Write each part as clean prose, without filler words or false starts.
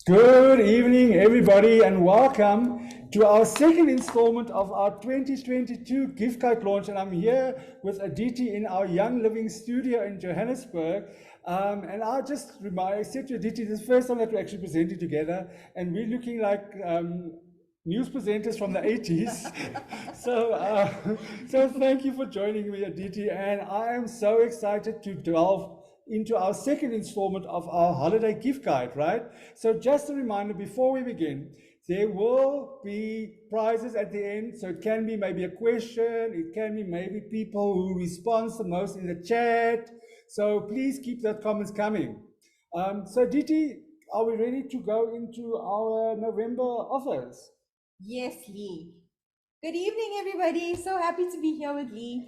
Good evening, everybody, and welcome to our second installment of our 2022 gift card launch. And I'm here with Aditi in our Young Living studio in Johannesburg. And I just I said to Aditi, this is the first time that we're actually presenting together, and we're looking like news presenters from the 80s. So thank you for joining me, Aditi. And I am so excited to delve into our second installment of our holiday gift guide, right? So just a reminder before we begin, there will be prizes at the end. So it can be maybe a question, it can be maybe people who respond the most in the chat. So please keep that comments coming. So Diti, are we ready to go into our November offers? Yes, Lee. Good evening, everybody. So happy to be here with Lee.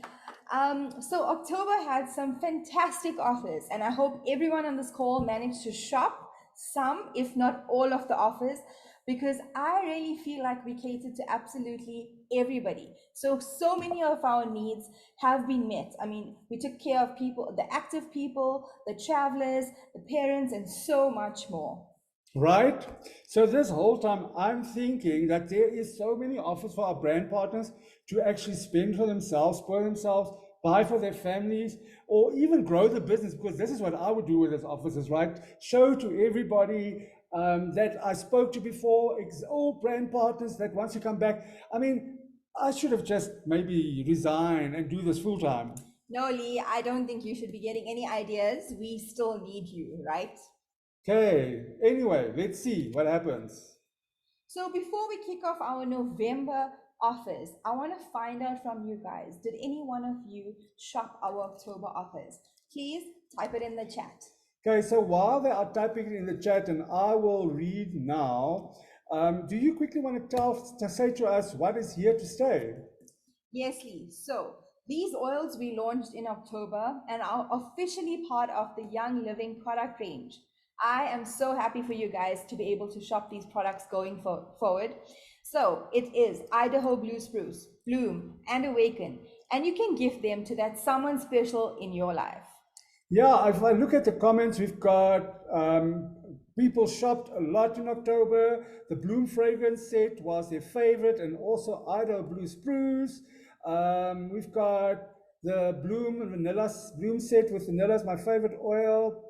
So October had some fantastic offers, and I hope everyone on this call managed to shop some, if not all, of the offers, because I really feel like we catered to absolutely everybody. So many of our needs have been met. I mean, we took care of people, the active people, the travelers, the parents, and so much more. Right? So this whole time I'm thinking that there is so many offers for our brand partners to actually spend for themselves, spoil themselves, buy for their families, or even grow the business, because this is what I would do with these offers, right? Show to everybody that I spoke to before, all brand partners that once you come back, I mean, I should have just maybe resign and do this full time. No, Lee, I don't think you should be getting any ideas. We still need you, right? Okay, anyway, let's see what happens. So before we kick off our November offers, I want to find out from you guys, did any one of you shop our October offers? Please type it in the chat. Okay, so while they are typing it in the chat and I will read now, do you quickly want to say to us what is here to stay? Yes, Lee. So these oils we launched in October and are officially part of the Young Living product range. I am so happy for you guys to be able to shop these products going forward. So it is Idaho Blue Spruce, Bloom, and Awaken, and you can gift them to that someone special in your life. Yeah, if I look at the comments, we've got people shopped a lot in October. The Bloom fragrance set was their favorite, and also Idaho Blue Spruce. We've got the Bloom set with vanilla is my favorite oil.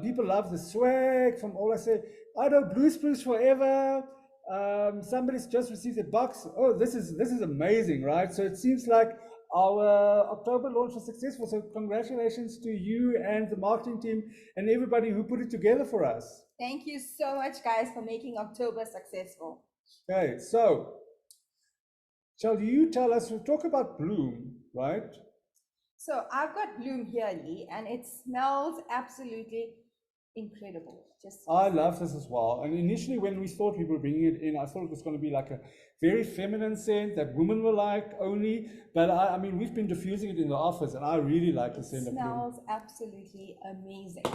People love the swag from all I say. Idaho Blue Spruce forever. Somebody's just received a box. Oh, this is amazing, right? So it seems like our October launch was successful. So congratulations to you and the marketing team and everybody who put it together for us. Thank you so much, guys, for making October successful. Okay, so shall you tell us, we'll talk about Bloom, right? So I've got Bloom here, Lee, and it smells absolutely incredible. I love this as well. And initially, when we thought we were bringing it in, I thought it was going to be like a very feminine scent that women will like only. But I mean, we've been diffusing it in the office, and I really like the scent of Bloom. Smells absolutely amazing.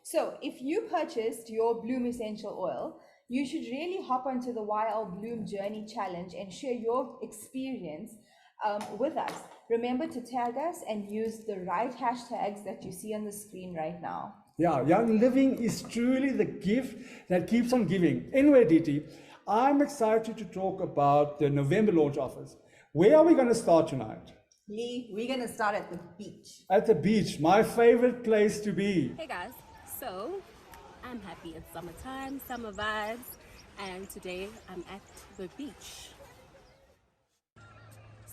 So if you purchased your Bloom essential oil, you should really hop onto the YL Bloom Journey Challenge and share your experience with us. Remember to tag us and use the right hashtags that you see on the screen right now. Yeah, Young Living is truly the gift that keeps on giving. Anyway, Diti, I'm excited to talk about the November launch offers. Where are we going to start tonight? Lee, we're going to start at the beach. At the beach, my favorite place to be. Hey guys, so I'm happy it's summertime, summer vibes, and today I'm at the beach.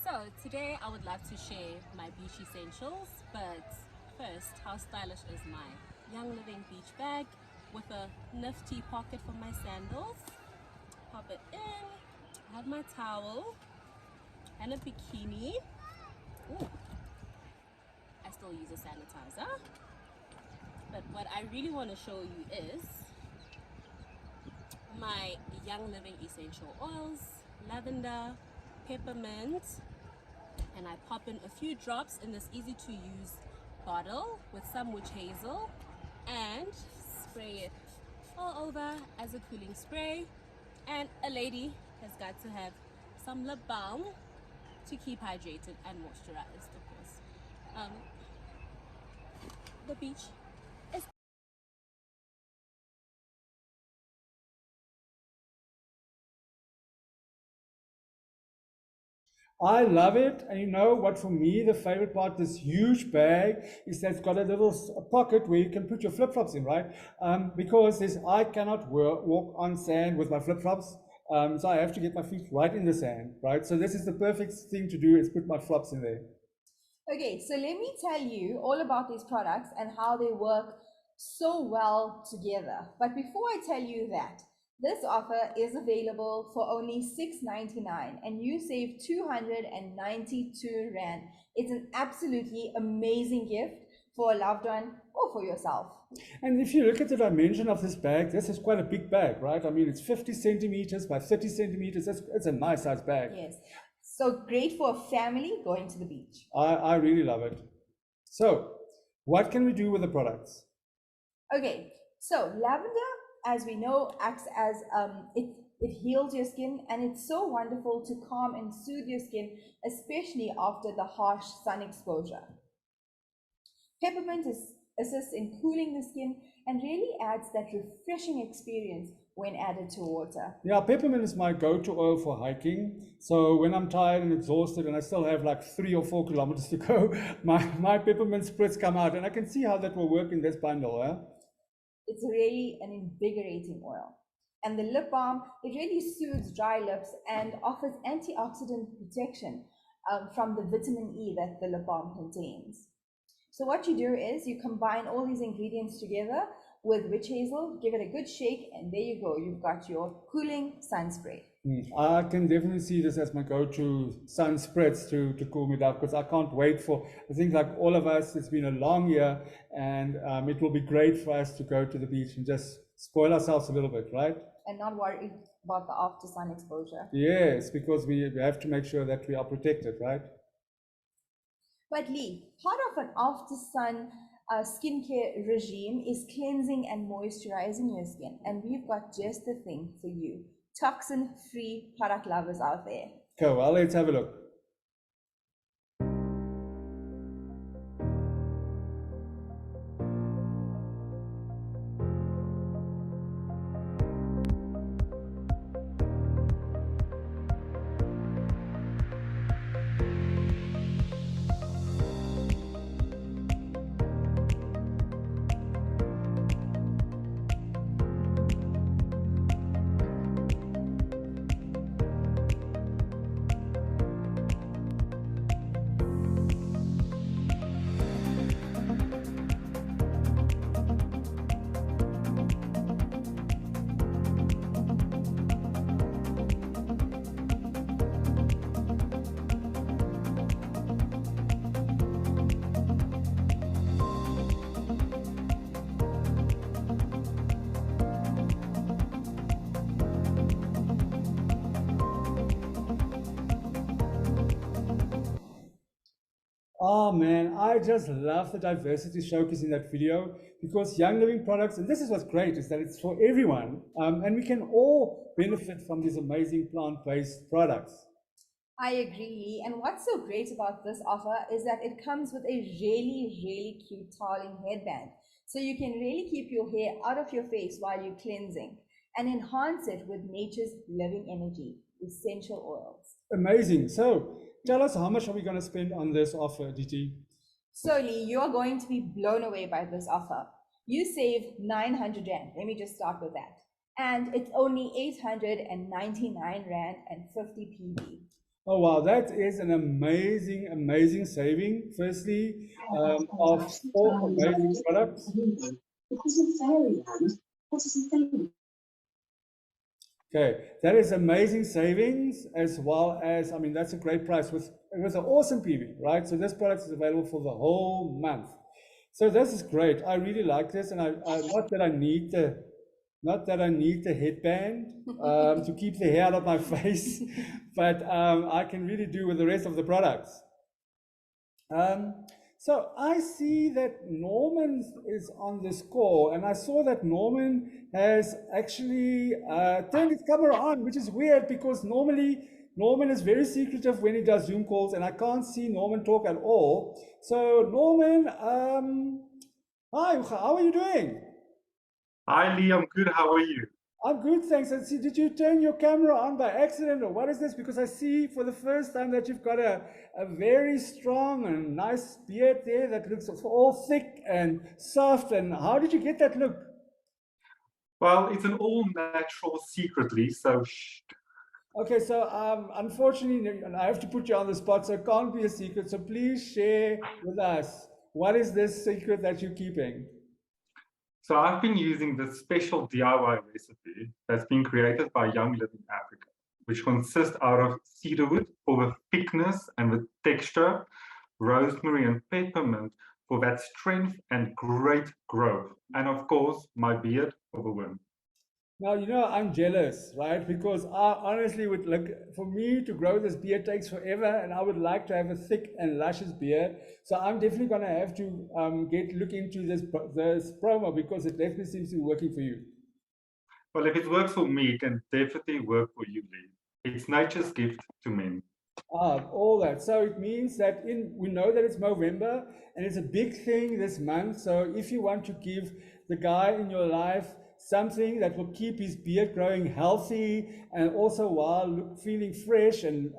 So today I would love to share my beach essentials, but first, how stylish is my Young Living beach bag with a nifty pocket for my sandals. Pop it in. I have my towel and a bikini. Ooh. I still use a sanitizer. But what I really want to show you is my Young Living essential oils, lavender, peppermint, and I pop in a few drops in this easy to use bottle with some witch hazel and spray it all over as a cooling spray. And a lady has got to have some lip balm to keep hydrated and moisturized, of course. The beach I love it. And you know what, for me, the favorite part, this huge bag, is that it's got a little pocket where you can put your flip-flops in, right? Because I cannot walk on sand with my flip-flops. So I have to get my feet right in the sand, right? So this is the perfect thing to do, is put my flops in there. Okay, so let me tell you all about these products and how they work so well together. But before I tell you that, this offer is available for only $6.99 and you save 292 Rand. It's an absolutely amazing gift for a loved one or for yourself. And if you look at the dimension of this bag, this is quite a big bag, right? I mean, it's 50 centimeters by 30 centimeters. It's a nice size bag. Yes. So great for a family going to the beach. I really love it. So what can we do with the products? Okay, so lavender, as we know, acts as it heals your skin, and it's so wonderful to calm and soothe your skin, especially after the harsh sun exposure. Peppermint assists in cooling the skin and really adds that refreshing experience when added to water. Yeah, peppermint is my go-to oil for hiking. So when I'm tired and exhausted and I still have like 3 or 4 kilometers to go, my peppermint spritz come out, and I can see how that will work in this bundle. Huh? It's really an invigorating oil. And the lip balm, it really soothes dry lips and offers antioxidant protection from the vitamin E that the lip balm contains. So what you do is you combine all these ingredients together with witch hazel, give it a good shake, and there you go. You've got your cooling sun spray. I can definitely see this as my go-to sun spritz to cool me down, because I can't wait for, I think like all of us, it's been a long year, and it will be great for us to go to the beach and just spoil ourselves a little bit, right? And not worry about the after sun exposure. Yes, because we have to make sure that we are protected, right? But Lee, part of an after sun skincare regime is cleansing and moisturizing your skin. And we've got just the thing for you. Toxin-free product lovers out there. Okay, well, let's have a look. Oh man, I just love the diversity showcase in that video, because Young Living products, and this is what's great, is that it's for everyone, and we can all benefit from these amazing plant-based products. I agree. And what's so great about this offer is that it comes with a really cute toweling headband. So you can really keep your hair out of your face while you're cleansing and enhance it with nature's living energy, essential oils. Amazing. So tell us, how much are we going to spend on this offer, DT? So Lee, you are going to be blown away by this offer. You save 900 Rand. Let me just start with that. And it's only 899 Rand and 50 PB. Oh wow, that is an amazing saving. Firstly, of 4 amazing products. Okay, that is amazing savings, as well as, I mean, that's a great price with an awesome PB, right? So this product is available for the whole month. So this is great. I really like this, and I not that I need the headband to keep the hair out of my face, but I can really do with the rest of the products. So I see that Norman is on this call, and I saw that Norman has actually turned his camera on, which is weird, because normally Norman is very secretive when he does Zoom calls, and I can't see Norman talk at all. So Norman, hi, how are you doing? Hi, Lee. I'm good. How are you? I'm good, thanks. And see, did you turn your camera on by accident or what is this? Because I see for the first time that you've got a very strong and nice beard there that looks all thick and soft. And how did you get that look? Well, it's an all-natural secretly, so shh. Okay, so unfortunately, and I have to put you on the spot, so it can't be a secret. So please share with us, what is this secret that you're keeping? So I've been using this special DIY recipe that's been created by Young Living Africa, which consists out of cedarwood for the thickness and the texture, rosemary and peppermint for that strength and great growth, and of course, my beard for the win. Now, you know, I'm jealous, right? Because I honestly would like, for me to grow this beard takes forever, and I would like to have a thick and luscious beard. So I'm definitely going to have to look into this promo because it definitely seems to be working for you. Well, if it works for me, it can definitely work for you, Lee. It's nature's gift to men. All that. So it means that we know that it's Movember and it's a big thing this month. So if you want to give the guy in your life something that will keep his beard growing healthy and also while feeling fresh and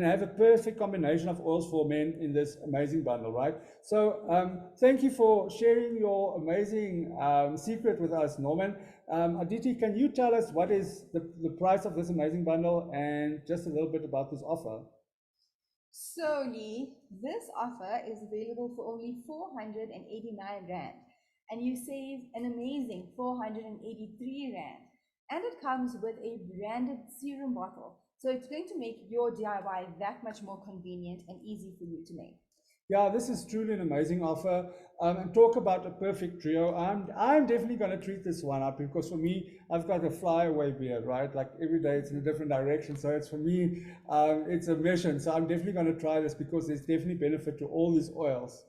have a perfect combination of oils for men in this amazing bundle, right? So thank you for sharing your amazing secret with us, Norman. Aditi, can you tell us what is the price of this amazing bundle and just a little bit about this offer? So Lee, this offer is available for only 489 Rand. And you save an amazing 483 Rand. And it comes with a branded serum bottle. So it's going to make your DIY that much more convenient and easy for you to make. Yeah, this is truly an amazing offer. And talk about a perfect trio. I'm definitely going to treat this one up because for me, I've got a flyaway beard, right? Like every day it's in a different direction. So it's for me, it's a mission. So I'm definitely going to try this because there's definitely benefit to all these oils.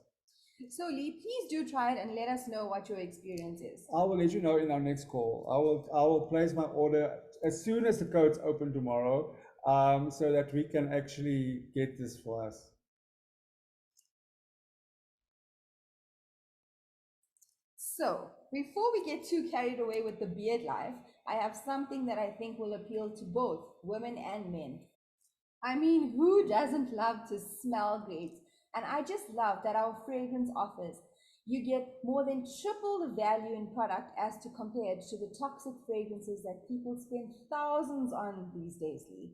So Lee, please do try it and let us know what your experience is. I will let you know in our next call. I will place my order as soon as the codes open tomorrow, so that we can actually get this for us. So before we get too carried away with the beard life, I have something that I think will appeal to both women and men. I mean, who doesn't love to smell great? And I just love that our fragrance offers. You get more than triple the value in product as to compared to the toxic fragrances that people spend thousands on these days, Lee.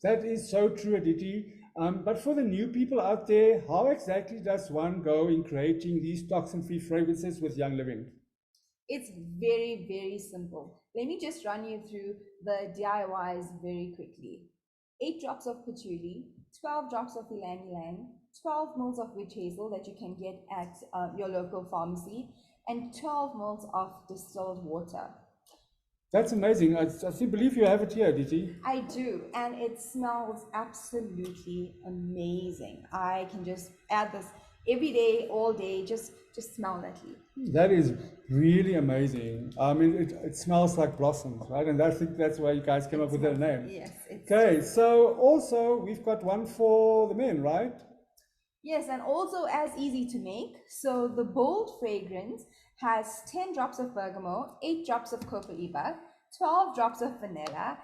That is so true, Aditi. But for the new people out there, how exactly does one go in creating these toxin-free fragrances with Young Living? It's very, very simple. Let me just run you through the DIYs very quickly. 8 drops of patchouli, 12 drops of ylang ylang, 12 ml of witch hazel that you can get at your local pharmacy, and 12 ml of distilled water. That's amazing. I believe you have it here, Aditi. I do, and it smells absolutely amazing. I can just add this every day, all day, just smell that, Lee. That is really amazing. I mean, it smells like blossoms, right? And I think that's why you guys came up with that name. Yes. Okay, so also we've got one for the men, right? Yes, and also as easy to make. So the bold fragrance has 10 drops of bergamot, 8 drops of copaíba, 12 drops of vanilla,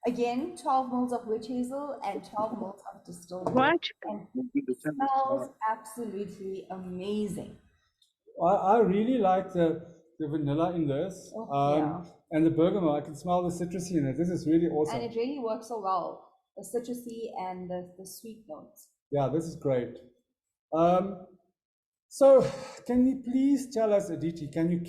again 12 ml of witch hazel and 12 ml of distilled water. And it smells absolutely amazing. I really like the vanilla in this. And the bergamot, I can smell the citrusy in it. This is really awesome. And it really works so well, the citrusy and the sweet notes. Yeah, this is great. So can you please tell us, Aditi, can you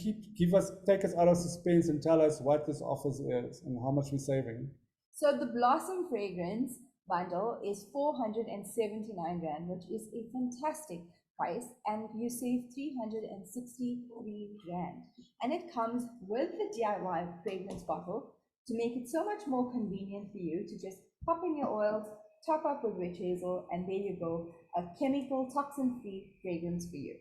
take us out of suspense and tell us what this offer is and how much we're saving? So the Blossom fragrance bundle is 479 Rand, which is a fantastic price, and you save 363 Rand. And it comes with the DIY fragrance bottle to make it so much more convenient for you to just pop in your oils, top up with witch hazel, and there you go, a chemical toxin-free fragrance for you.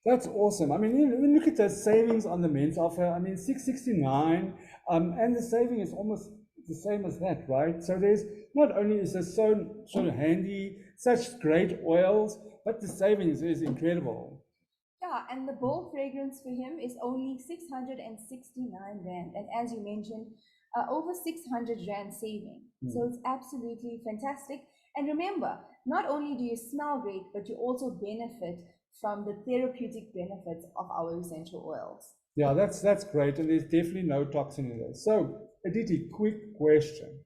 That's awesome. I mean, look at the savings on the men's offer. I mean, 669, and the saving is almost the same as that, right? So there's not only is this so handy, such great oils, but the savings is incredible. Yeah, and the bowl fragrance for him is only 669 Rand. And as you mentioned, over 600 Rand saving. So it's absolutely fantastic. And remember, not only do you smell great, but you also benefit from the therapeutic benefits of our essential oils. Yeah, that's great. And there's definitely no toxin in there. So, Aditi, quick question.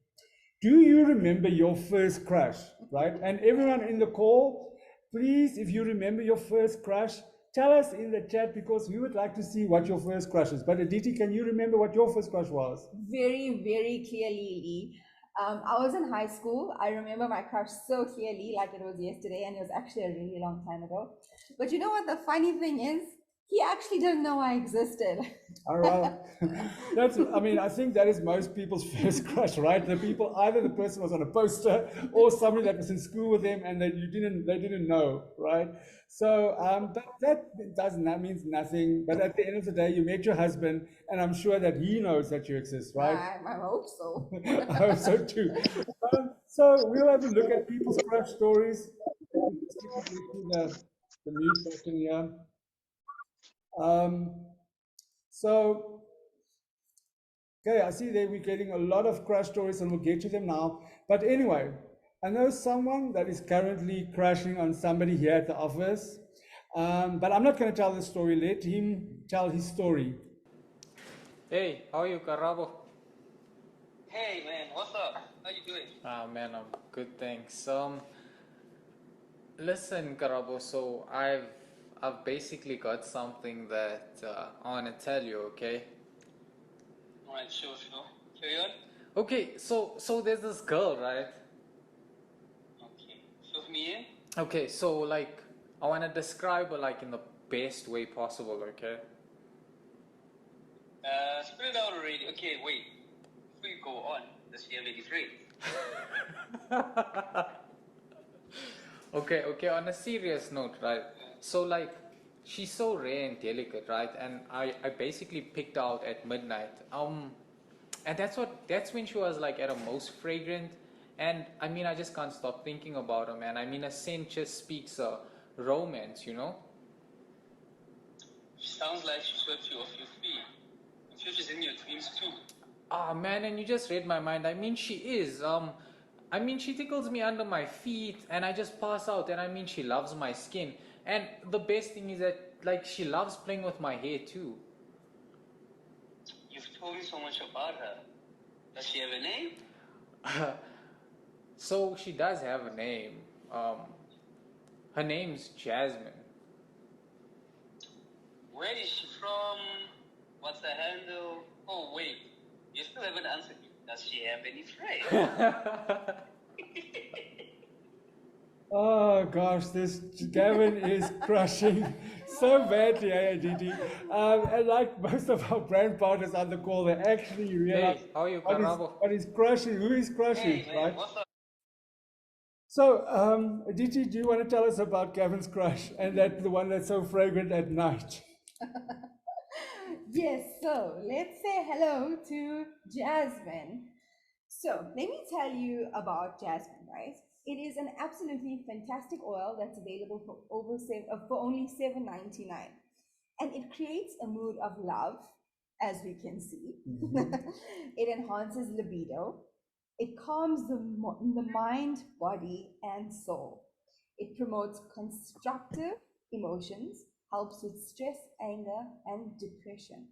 Do you remember your first crush, right? And everyone in the call, please, if you remember your first crush, tell us in the chat because we would like to see what your first crush is. But Aditi, can you remember what your first crush was? Very, very clearly, Lee. I was in high school. I remember my crush so clearly, like it was yesterday, and it was actually a really long time ago. But you know what the funny thing is? He actually didn't know I existed. All right. I think that is most people's first crush, right? The people, either the person was on a poster or somebody that was in school with them and they didn't know, right? So that means nothing. But at the end of the day, you met your husband, and I'm sure that he knows that you exist, right? I hope so. I hope so too. So we'll have a look at people's crush stories. The mute button here. Okay, I see that we're getting a lot of crush stories and we'll get to them now. But anyway, I know someone that is currently crushing on somebody here at the office. But I'm not going to tell the story. Let him tell his story. Hey, how are you, Karabo? Hey man, what's up? How you doing? Man, I'm good, thanks. Listen, Karabo, so I've basically got something that I want to tell you, okay? Alright, sure. Carry on. Okay, so there's this girl, right? Okay, fill me in. Okay, so like I want to describe her like in the best way possible, okay? Spit it out already. Okay, wait. Before you go on, does she have any friends? Okay, on a serious note, right? So like she's so rare and delicate, right? And I basically picked out at midnight. And that's when she was like at her most fragrant. And I mean, I just can't stop thinking about her, man. I mean, a scent just speaks romance, you know? She sounds like she swept you off your feet. I'm sure she's in your dreams too. Ah, man, and you just read my mind. I mean, she is. I mean, she tickles me under my feet and I just pass out. And I mean, she loves my skin. And the best thing is that, like, she loves playing with my hair too. You've told me so much about her. Does she have a name? So she does have a name. Her name's Jasmine. Where is she from? What's her handle? Oh wait, you still haven't answered me. Does she have any friends? Oh gosh, this Gavin is crushing so badly, Aditi. And like most of our brand partners on the call, they actually realize Hey, how are you, Karabo? what is crushing, who is crushing, Hey man, right? what's up? So, Aditi, do you want to tell us about Gavin's crush and that the one that's so fragrant at night? Yes, so let's say hello to Jasmine. So let me tell you about Jasmine, right? It is an absolutely fantastic oil that's available for only $7.99, and it creates a mood of love, as we can see. It enhances libido. It calms the mind, body, and soul. It promotes constructive emotions, helps with stress, anger, and depression.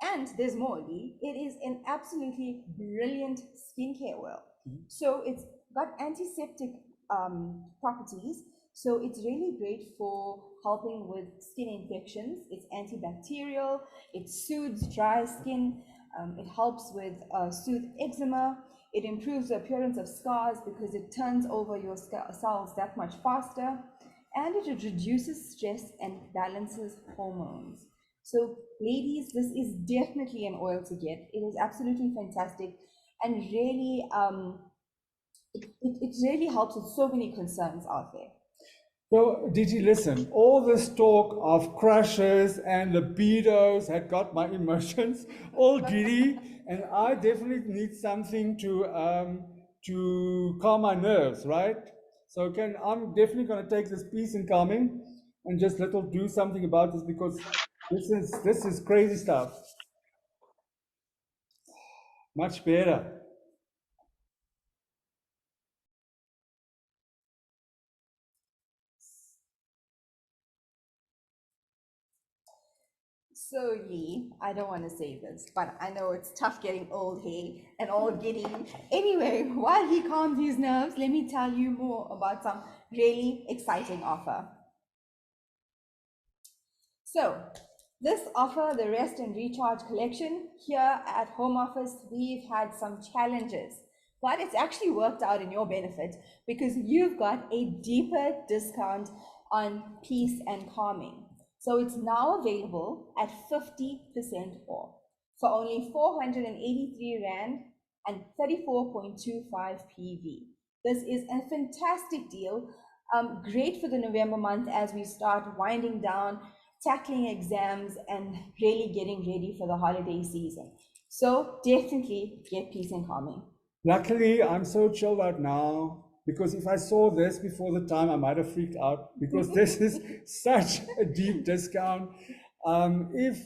And there's more, Lee. It is an absolutely brilliant skincare oil. So it's got antiseptic properties. So it's really great for helping with skin infections. It's antibacterial. It soothes dry skin. It helps with soothe eczema. It improves the appearance of scars because it turns over your cells that much faster. And it reduces stress and balances hormones. So ladies, this is definitely an oil to get. It is absolutely fantastic and really, it really helps with so many concerns out there. So, did you listen? All this talk of crushes and libidos had got my emotions all giddy, and I definitely need something to calm my nerves, right? So I'm definitely going to take this piece in calming. and just little do something about this, because this is crazy stuff. Much better. So Lee, I don't want to say this, but I know it's tough getting old, hey, and all giddy. Anyway, while he calms his nerves, let me tell you more about some really exciting offer. So this offer, the Rest and Recharge collection, here at Home Office, we've had some challenges, but it's actually worked out in your benefit because you've got a deeper discount on peace and calming. So it's now available at 50% off for only 483 Rand and 34.25 PV. This is a fantastic deal, great for the November month as we start winding down, tackling exams, and really getting ready for the holiday season. So definitely get peace and calming. Luckily, I'm so chilled out now, because if I saw this before the time, I might have freaked out, because this is such a deep discount. If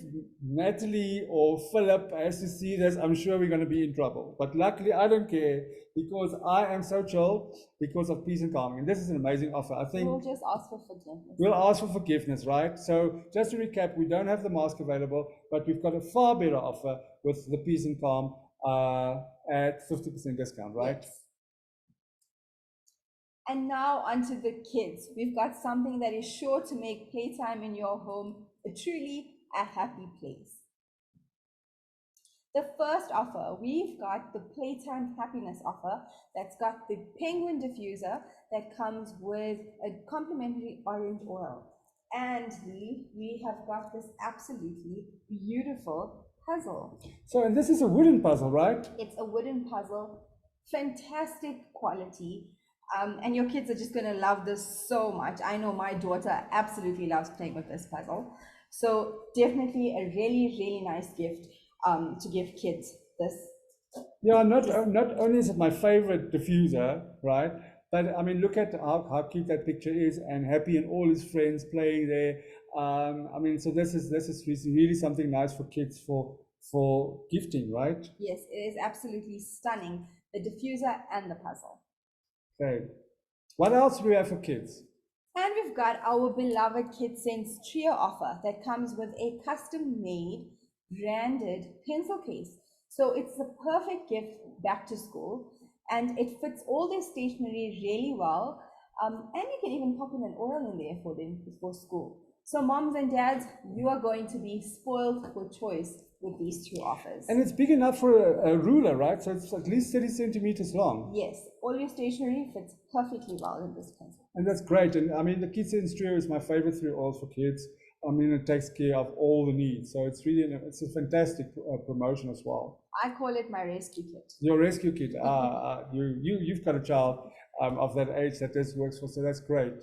Natalie or Philip has to see this, I'm sure we're going to be in trouble. But luckily, I don't care, because I am so chilled because of peace and calming. And this is an amazing offer. I think We'll just ask for forgiveness. we'll ask for forgiveness, right? So just to recap, we don't have the mask available, but we've got a far better offer with the peace and calm at 50% discount, right? Yes. And now onto the kids. We've got something that is sure to make playtime in your home truly a happy place. The first offer, we've got the Playtime Happiness offer that's got the Penguin diffuser that comes with a complimentary orange oil. And we have got this absolutely beautiful puzzle. So, and this is a wooden puzzle, right? It's a wooden puzzle, fantastic quality. And your kids are just going to love this so much. I know my daughter absolutely loves playing with this puzzle. So definitely a really, really nice gift to give kids this. Yeah, not only is it my favorite diffuser, right? But I mean, look at how cute that picture is, and Happy and all his friends playing there. I mean, so this is really something nice for kids for gifting, right? Yes, it is absolutely stunning. The diffuser and the puzzle. Okay. What else do we have for kids? And we've got our beloved KidSense Trio offer that comes with a custom-made branded pencil case. So it's the perfect gift back to school, and it fits all their stationery really well. And you can even pop in an oil in there for them before school. So moms and dads, you are going to be spoiled for choice with these two offers. And it's big enough for a ruler, right? So it's at least 30 centimeters long. Yes, all your stationery fits perfectly well in this pencil. And that's great. And I mean, the KidSense Trio is my favorite 3 oils for kids. I mean, it takes care of all the needs. So it's really, it's a fantastic promotion as well. I call it my rescue kit. Your rescue kit. You've got a child of that age that this works for, so that's great.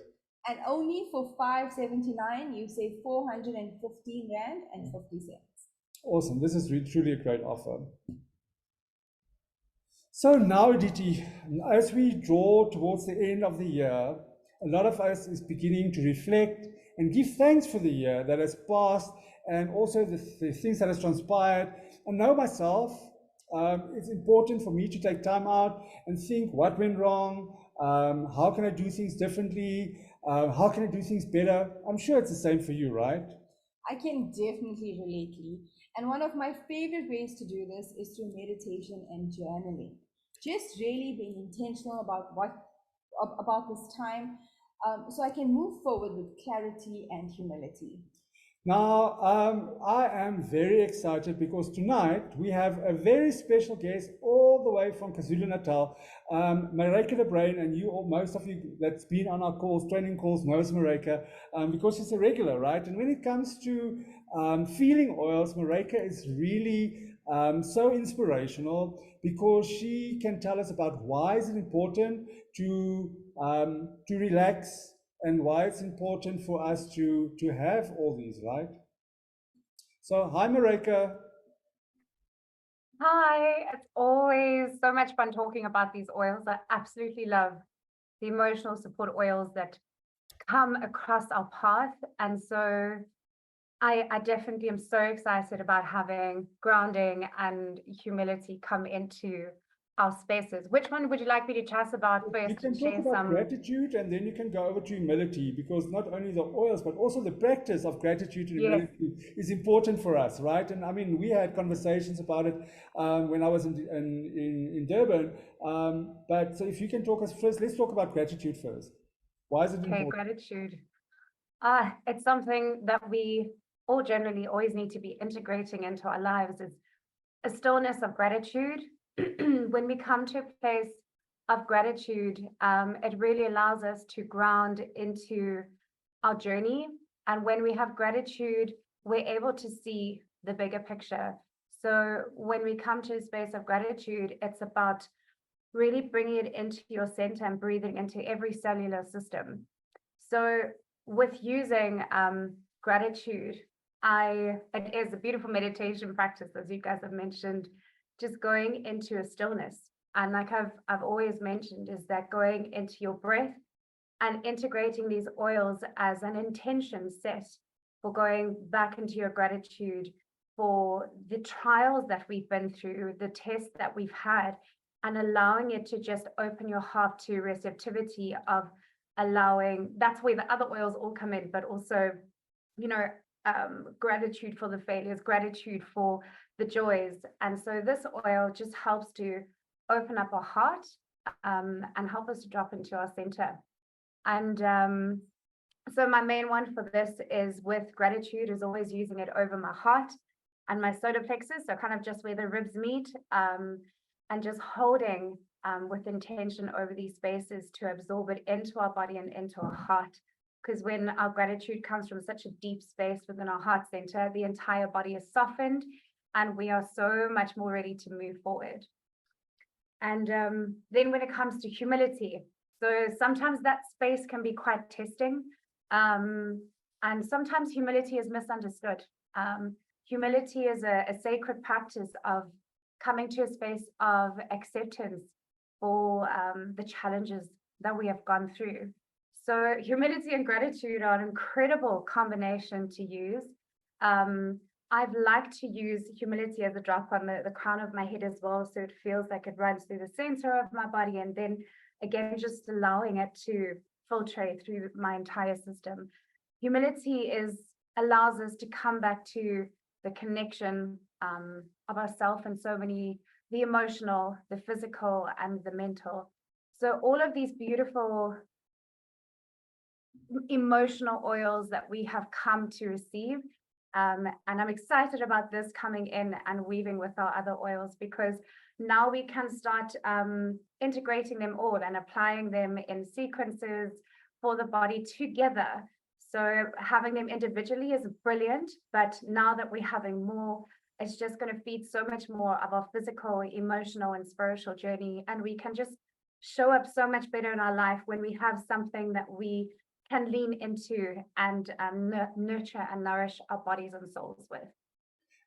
And only for 579, you save 415 Rand and 50 cents. Awesome. This is truly a great offer. So now, Aditi, as we draw towards the end of the year, a lot of us is beginning to reflect and give thanks for the year that has passed, and also the things that has transpired. And know myself, it's important for me to take time out and think what went wrong, how can I do things differently, how can I do things better. I'm sure it's the same for you, right? I can definitely relate, Lee. And one of my favorite ways to do this is through meditation and journaling. Just really being intentional about this time, so I can move forward with clarity and humility. Now, I am very excited because tonight we have a very special guest all the way from KwaZulu-Natal, Mareike de Bruin, and most of you that's been on our calls, training calls, knows Mareike, because she's a regular, right? And when it comes to feeling oils, Mareike is really so inspirational because she can tell us about why is it important to relax, and why it's important for us to have all these, right? So, hi, Mareike. Hi, it's always so much fun talking about these oils. I absolutely love the emotional support oils that come across our path. And so I definitely am so excited about having grounding and humility come into our spaces. Which one would you like me to chat about You first can and talk share about some? gratitude, and then you can go over to humility, because not only the oils, but also the practice of gratitude and Yes. humility is important for us, right? And I mean, we had conversations about it when I was in Durban. But so if you can talk us first, let's talk about gratitude first. Why is it Okay, important? gratitude. It's something that we all generally always need to be integrating into our lives, is a stillness of gratitude. When we come to a place of gratitude, it really allows us to ground into our journey. And when we have gratitude, we're able to see the bigger picture. So when we come to a space of gratitude, it's about really bringing it into your center and breathing into every cellular system. So with using gratitude, it is a beautiful meditation practice, as you guys have mentioned, just going into a stillness. And like I've always mentioned, is that going into your breath and integrating these oils as an intention set for going back into your gratitude for the trials that we've been through, the tests that we've had, and allowing it to just open your heart to receptivity of allowing. That's where the other oils all come in, but also, gratitude for the failures, gratitude for the joys. And so this oil just helps to open up our heart and help us to drop into our center. And so my main one for this is with gratitude is always using it over my heart and my solar plexus, so kind of just where the ribs meet, and just holding with intention over these spaces to absorb it into our body and into our heart. Because when our gratitude comes from such a deep space within our heart center, the entire body is softened and we are so much more ready to move forward. And then when it comes to humility, so sometimes that space can be quite testing, and sometimes humility is misunderstood. Humility is a sacred practice of coming to a space of acceptance for the challenges that we have gone through. So humility and gratitude are an incredible combination to use. I've liked to use humility as a drop on the crown of my head as well, so it feels like it runs through the center of my body, and then again just allowing it to filtrate through my entire system. Humility allows us to come back to the connection of ourself and so many, the emotional, the physical, and the mental. So all of these beautiful emotional oils that we have come to receive. And I'm excited about this coming in and weaving with our other oils, because now we can start integrating them all and applying them in sequences for the body together. So having them individually is brilliant, but now that we're having more, it's just going to feed so much more of our physical, emotional, and spiritual journey. And we can just show up so much better in our life when we have something that we can lean into and nurture and nourish our bodies and souls with.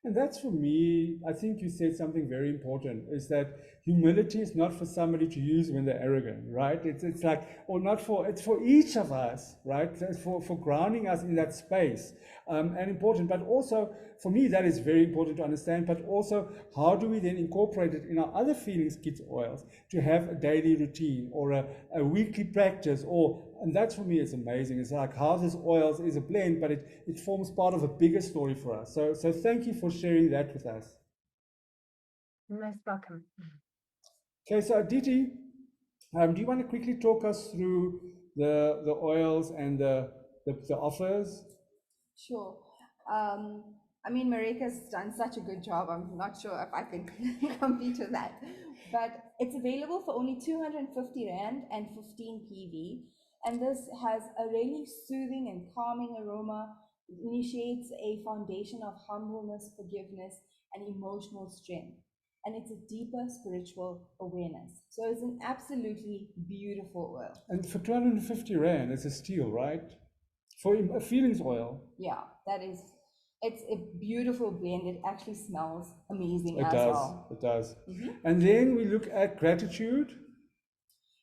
And that's, for me, I think you said something very important, is that humility is not for somebody to use when they're arrogant, right? It's like, or not for, it's for each of us, right? It's for grounding us in that space, and important. But also, for me, that is very important to understand. But also, how do we then incorporate it in our other Feelings Kits oils to have a daily routine or a weekly practice? And that's, for me, it's amazing. It's like how this oils is a blend, but it forms part of a bigger story for us. So thank you for sharing that with us. Most welcome. Okay, so Aditi, do you want to quickly talk us through the oils and the offers? Sure. I mean, Marika's done such a good job. I'm not sure if I can compete with that. But it's available for only 250 Rand and 15 PV. And this has a really soothing and calming aroma. It initiates a foundation of humbleness, forgiveness, and emotional strength. And it's a deeper spiritual awareness. So it's an absolutely beautiful oil. And for 250 Rand, it's a steal, right? For a Feelings oil. Yeah, it's a beautiful blend. It actually smells amazing as well. It does. Mm-hmm. And then we look at gratitude.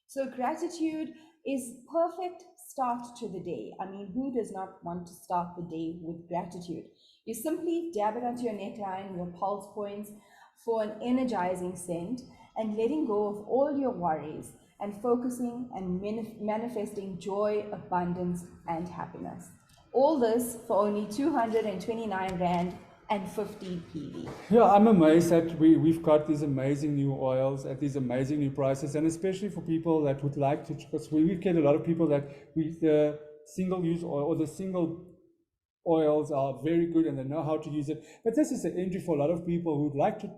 So gratitude is perfect start to the day. I mean, who does not want to start the day with gratitude? You simply dab it onto your neckline, your pulse points for an energizing scent, and letting go of all your worries and focusing and manifesting joy, abundance, and happiness. All this for only 229 Rand and 50 PV. Yeah, I'm amazed that we've got these amazing new oils at these amazing new prices, and especially for people that would like to, because we get a lot of people that the single use oil or the single oils are very good and they know how to use it. But this is the entry for a lot of people who'd like to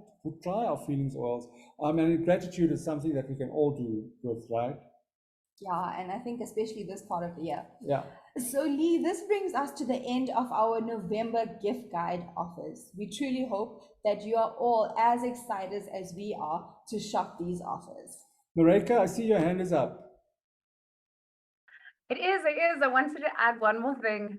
try our feelings oils. And gratitude is something that we can all do with, right? Yeah, and I think especially this part of the year. Yeah. So Lee, this brings us to the end of our November gift guide offers. We truly hope that you are all as excited as we are to shop these offers. Marika, I see your hand is up. It is. I wanted to add one more thing.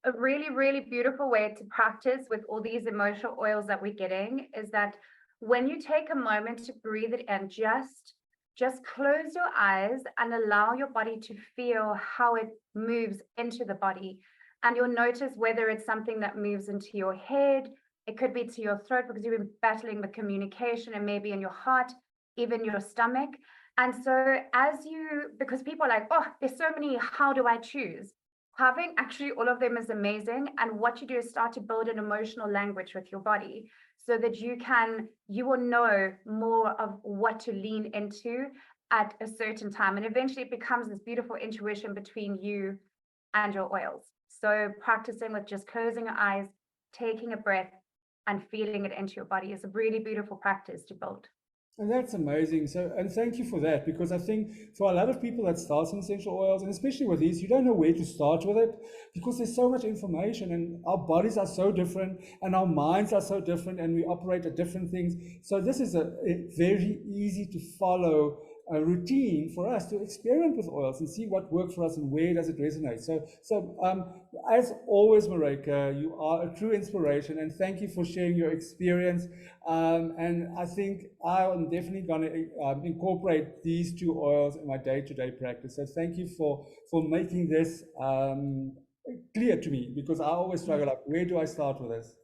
A really, really beautiful way to practice with all these emotional oils that we're getting is that when you take a moment to breathe it in, just close your eyes and allow your body to feel how it moves into the body. And you'll notice whether it's something that moves into your head, it could be to your throat because you've been battling with communication, and maybe in your heart, even your stomach. And so because people are like, oh, there's so many, how do I choose? Having actually all of them is amazing. And what you do is start to build an emotional language with your body so that you will know more of what to lean into at a certain time. And eventually it becomes this beautiful intuition between you and your oils. So practicing with just closing your eyes, taking a breath and feeling it into your body is a really beautiful practice to build. And that's amazing. So, and thank you for that, because I think for a lot of people that start in essential oils, and especially with these, you don't know where to start with it because there's so much information and our bodies are so different and our minds are so different and we operate at different things. So this is a very easy to follow a routine for us to experiment with oils and see what works for us and where does it resonate. So as always, Marika, you are a true inspiration, and thank you for sharing your experience. And I think I'm definitely going to incorporate these two oils in my day-to-day practice. So thank you for making this clear to me, because I always struggle up. Where do I start with this?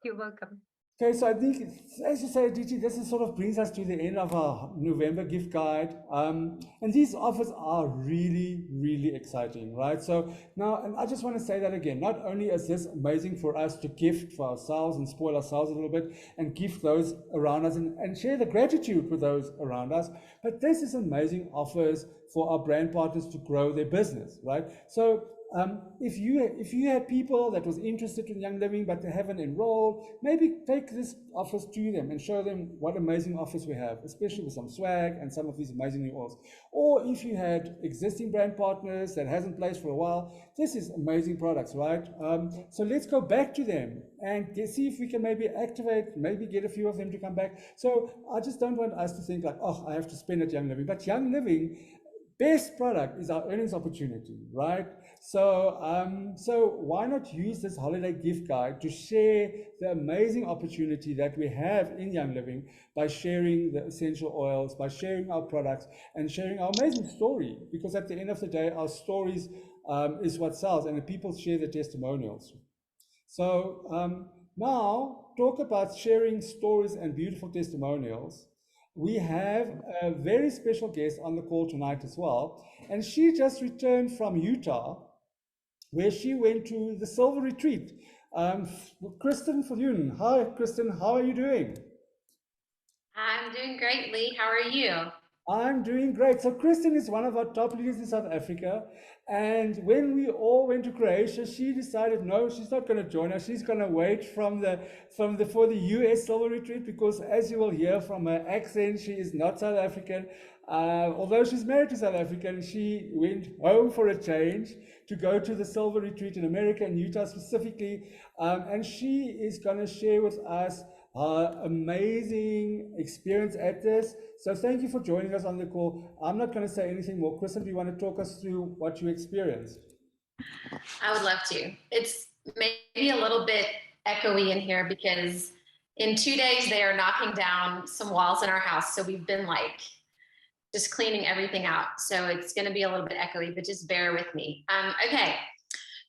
You're welcome. Okay, so I think, as you say, DT, this is sort of brings us to the end of our November gift guide. And these offers are really, really exciting, right? So now, and I just want to say that again, not only is this amazing for us to gift for ourselves and spoil ourselves a little bit and gift those around us and share the gratitude with those around us, but this is amazing offers for our brand partners to grow their business, right? So if you had people that was interested in Young Living but they haven't enrolled, maybe take this offers to them and show them what amazing offers we have, especially with some swag and some of these amazing new oils. Or if you had existing brand partners that hasn't placed for a while, this is amazing products, right? So let's go back to them and see if we can maybe activate, maybe get a few of them to come back. So I just don't want us to think like, oh, I have to spend at Young Living. But Young Living, best product is our earnings opportunity, right? So, so why not use this holiday gift guide to share the amazing opportunity that we have in Young Living by sharing the essential oils, by sharing our products and sharing our amazing story, because at the end of the day, our stories is what sells, and the people share the testimonials. So now talk about sharing stories and beautiful testimonials. We have a very special guest on the call tonight as well, and she just returned from Utah, where she went to the Silver Retreat. Kristen Viljoen. Hi, Kristen. How are you doing? I'm doing great, Lee. How are you? I'm doing great. So Kristen is one of our top leaders in South Africa. And when we all went to Croatia, she decided, no, she's not going to join us. She's going to wait for the US Silver Retreat, because as you will hear from her accent, she is not South African. Although she's married to South African, she went home for a change to go to the Silver Retreat in America, in Utah specifically. And she is going to share with us her amazing experience at this. So thank you for joining us on the call. I'm not going to say anything more. Kristen, do you want to talk us through what you experienced? I would love to. It's maybe a little bit echoey in here because in 2 days they are knocking down some walls in our house. So we've been like just cleaning everything out. So it's going to be a little bit echoey, but just bear with me. Okay.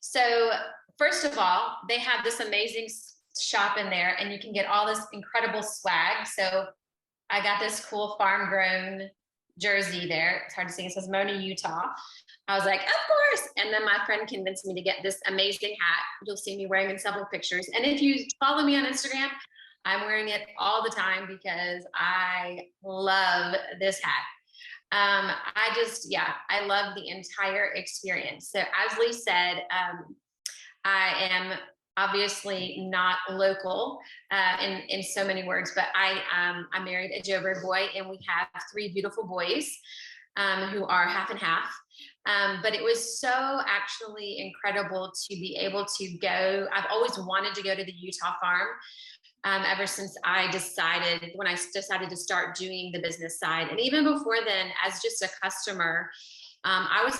So first of all, they have this amazing shop in there, and you can get all this incredible swag. So I got this cool farm grown jersey there. It's hard to see. It says Mona, Utah. I was like, of course. And then my friend convinced me to get this amazing hat. You'll see me wearing in several pictures. And if you follow me on Instagram, I'm wearing it all the time because I love this hat. I love the entire experience. So as Lee said, I am obviously not local in so many words, but I married a Joburg boy, and we have 3 beautiful boys who are half and half. But it was so actually incredible to be able to go. I've always wanted to go to the Utah farm ever since when I decided to start doing the business side. And even before then, as just a customer, I was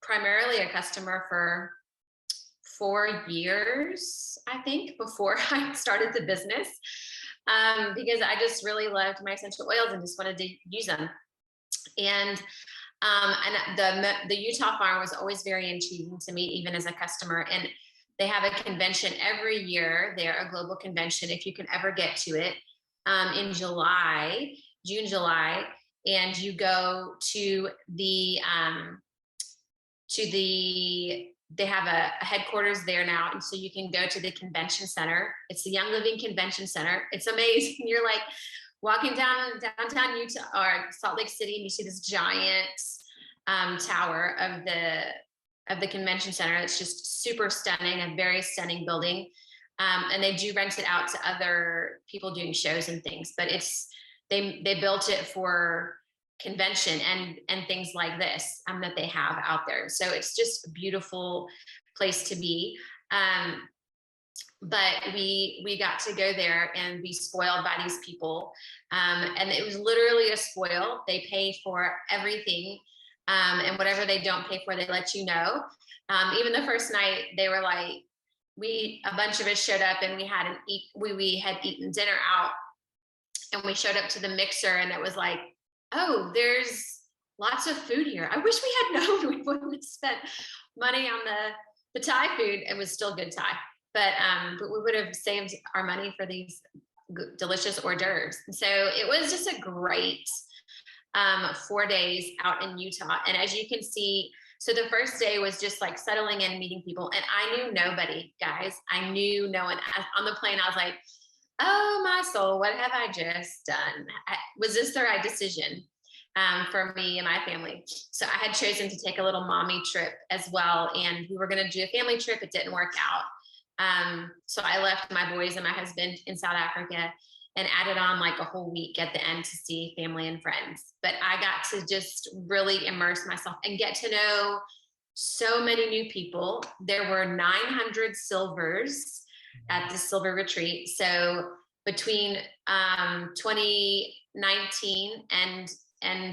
primarily a customer for 4 years, I think, before I started the business, because I just really loved my essential oils and just wanted to use them. And the Utah farm was always very intriguing to me, even as a customer. And they have a convention every year. They're a global convention, if you can ever get to it, in June, July, and you go to they have a headquarters there now. And so you can go to the convention center. It's the Young Living Convention Center. It's amazing. You're like walking downtown Utah or Salt Lake City, and you see this giant tower of the convention center. It's just super stunning, a very stunning building. And they do rent it out to other people doing shows and things, but they built it for convention and things like this that they have out there. So it's just a beautiful place to be. But we got to go there and be spoiled by these people. And it was literally a spoil. They pay for everything. And whatever they don't pay for, they let you know. Even the first night, they were like, a bunch of us showed up, and we had eaten dinner out, and we showed up to the mixer, and it was like, oh, there's lots of food here. I wish we had known. We wouldn't have spent money on the Thai food. It was still good Thai, but we would have saved our money for these delicious hors d'oeuvres. And so it was just a great 4 days out in Utah. And as you can see, so the first day was just like settling in, meeting people. And I knew nobody, guys. I knew no one. On the plane, I was like, oh, my soul, what have I just done? Was this the right decision for me and my family? So I had chosen to take a little mommy trip as well. And we were going to do a family trip. It didn't work out. So I left my boys and my husband in South Africa and added on like a whole week at the end to see family and friends. But I got to just really immerse myself and get to know so many new people. There were 900 silvers at the silver retreat. So between 2019 and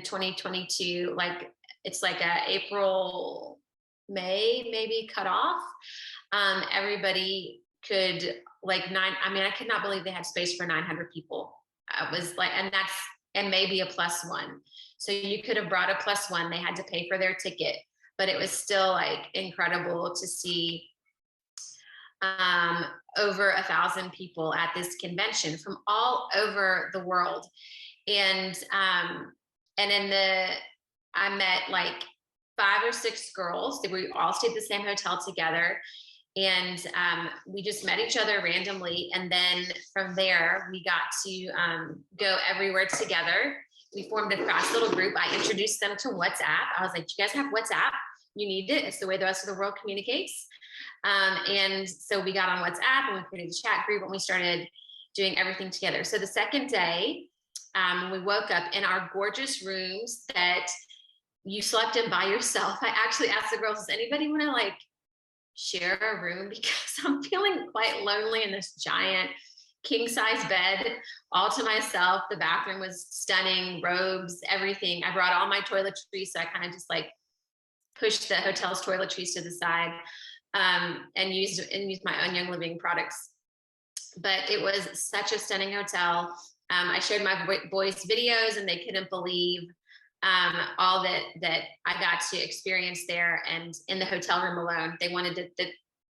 2022, like it's like a April, May, maybe cut off. Everybody could I could not believe they had space for 900 people. It was like, and maybe a +1. So you could have brought a +1. They had to pay for their ticket, but it was still like incredible to see over 1,000 people at this convention from all over the world. And I met like 5 or 6 girls. We all stayed at the same hotel together. And we just met each other randomly. And then from there, we got to go everywhere together. We formed a fast little group. I introduced them to WhatsApp. I was like, you guys have WhatsApp? You need it. It's the way the rest of the world communicates. And so we got on WhatsApp, and we created a chat group, and we started doing everything together. So the second day, we woke up in our gorgeous rooms that you slept in by yourself. I actually asked the girls, does anybody want to like share a room, because I'm feeling quite lonely in this giant king size bed all to myself. The bathroom was stunning, robes, everything. I brought all my toiletries, so I kind of just like pushed the hotel's toiletries to the side and used my own Young Living products. But it was such a stunning hotel. I showed my boys videos, and they couldn't believe all that I got to experience there. And in the hotel room alone, they wanted to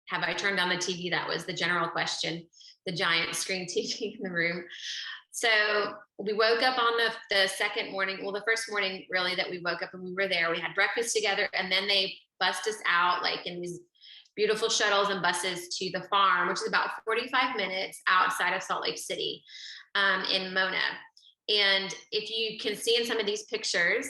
have I turned on the TV? That was the general question, the giant screen TV in the room. So we woke up on the second morning, well, the first morning really that we woke up and we were there, we had breakfast together, and then they bussed us out like in these beautiful shuttles and buses to the farm, which is about 45 minutes outside of Salt Lake City, in Mona. And if you can see in some of these pictures,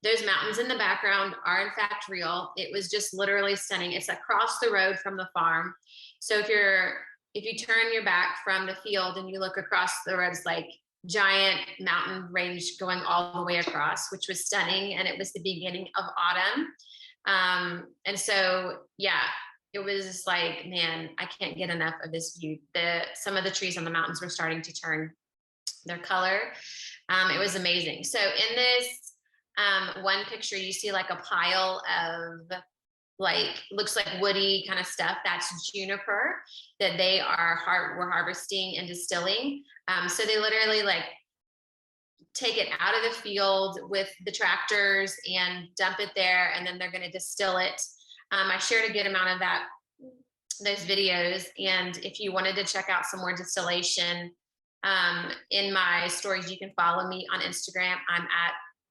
those mountains in the background are in fact real. It was just literally stunning. It's across the road from the farm. So if you turn your back from the field and you look across the road, it's like giant mountain range going all the way across, which was stunning. And it was the beginning of autumn. And so, yeah, it was like, man, I can't get enough of this view. Some of the trees on the mountains were starting to turn their color. It was amazing. So in this one picture, you see like a pile of like, looks like woody kind of stuff. That's juniper that they were harvesting and distilling. So they literally like take it out of the field with the tractors and dump it there, and then they're going to distill it. I shared a good amount of those videos, and if you wanted to check out some more distillation in my stories, you can follow me on Instagram. I'm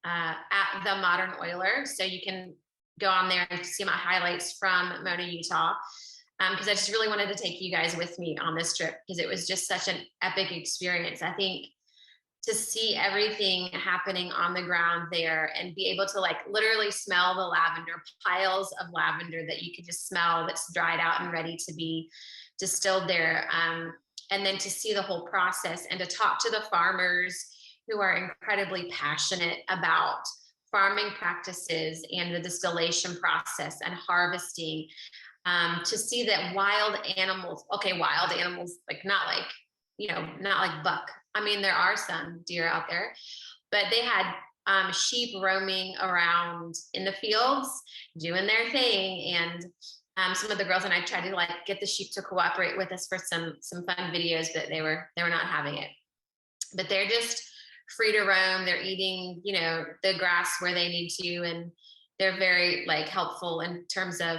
at The Modern Oiler, so you can go on there and see my highlights from Mona, Utah, because I just really wanted to take you guys with me on this trip, because it was just such an epic experience. I think to see everything happening on the ground there and be able to like literally smell the lavender, piles of lavender that you could just smell that's dried out and ready to be distilled there. And then to see the whole process and to talk to the farmers who are incredibly passionate about farming practices and the distillation process and harvesting, to see that wild animals, like not like buck. I mean, there are some deer out there, but they had sheep roaming around in the fields doing their thing. And some of the girls and I tried to like get the sheep to cooperate with us for some fun videos, but they were not having it. But they're just free to roam. They're eating, the grass where they need to, and they're very like helpful in terms of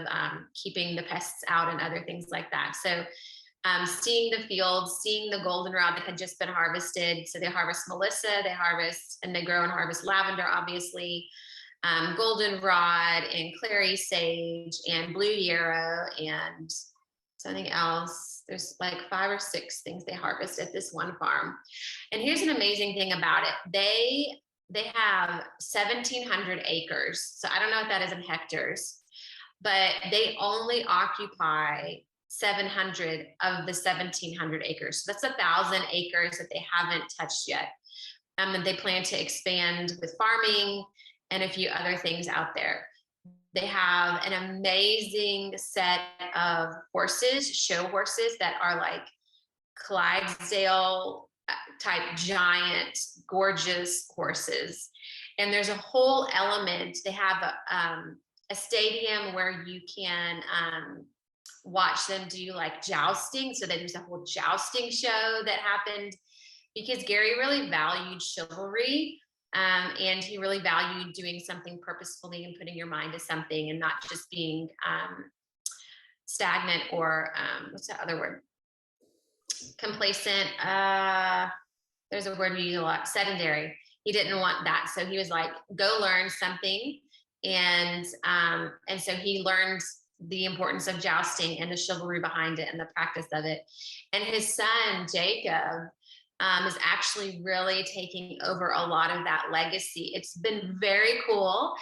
keeping the pests out and other things like that. So seeing the fields, seeing the goldenrod that had just been harvested. So they harvest Melissa, they grow and harvest lavender, obviously, goldenrod and clary sage and blue yarrow and something else. There's like 5 or 6 things they harvest at this one farm. And here's an amazing thing about it. They have 1,700 acres. So I don't know what that is in hectares, but they only occupy 700 of the 1,700 acres. So that's 1,000 acres that they haven't touched yet. And they plan to expand with farming and a few other things out there. They have an amazing set of horses, show horses that are like Clydesdale type giant, gorgeous horses. And there's a whole element. They have a stadium where you can watch them do like jousting. So that there's a whole jousting show that happened because Gary really valued chivalry. And he really valued doing something purposefully and putting your mind to something and not just being stagnant or what's that other word? Complacent. There's a word we use a lot, sedentary. He didn't want that. So he was like, go learn something. And so he learned the importance of jousting and the chivalry behind it and the practice of it. And his son, Jacob, is actually really taking over a lot of that legacy. It's been very cool.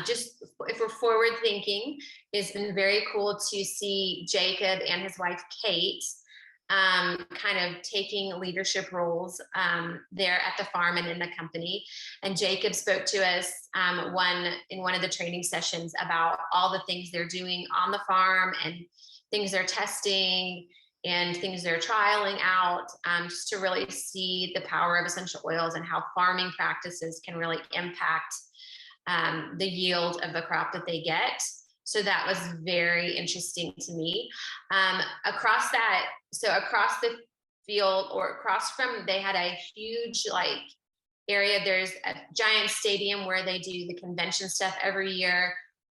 Just if we're forward thinking, it's been very cool to see Jacob and his wife, Kate, kind of taking leadership roles there at the farm and in the company. And Jacob spoke to us in one of the training sessions about all the things they're doing on the farm and things they're testing and things they're trialing out, just to really see the power of essential oils and how farming practices can really impact the yield of the crop that they get. So that was very interesting to me. Across the field, or across from, they had a huge like area. There's a giant stadium where they do the convention stuff every year.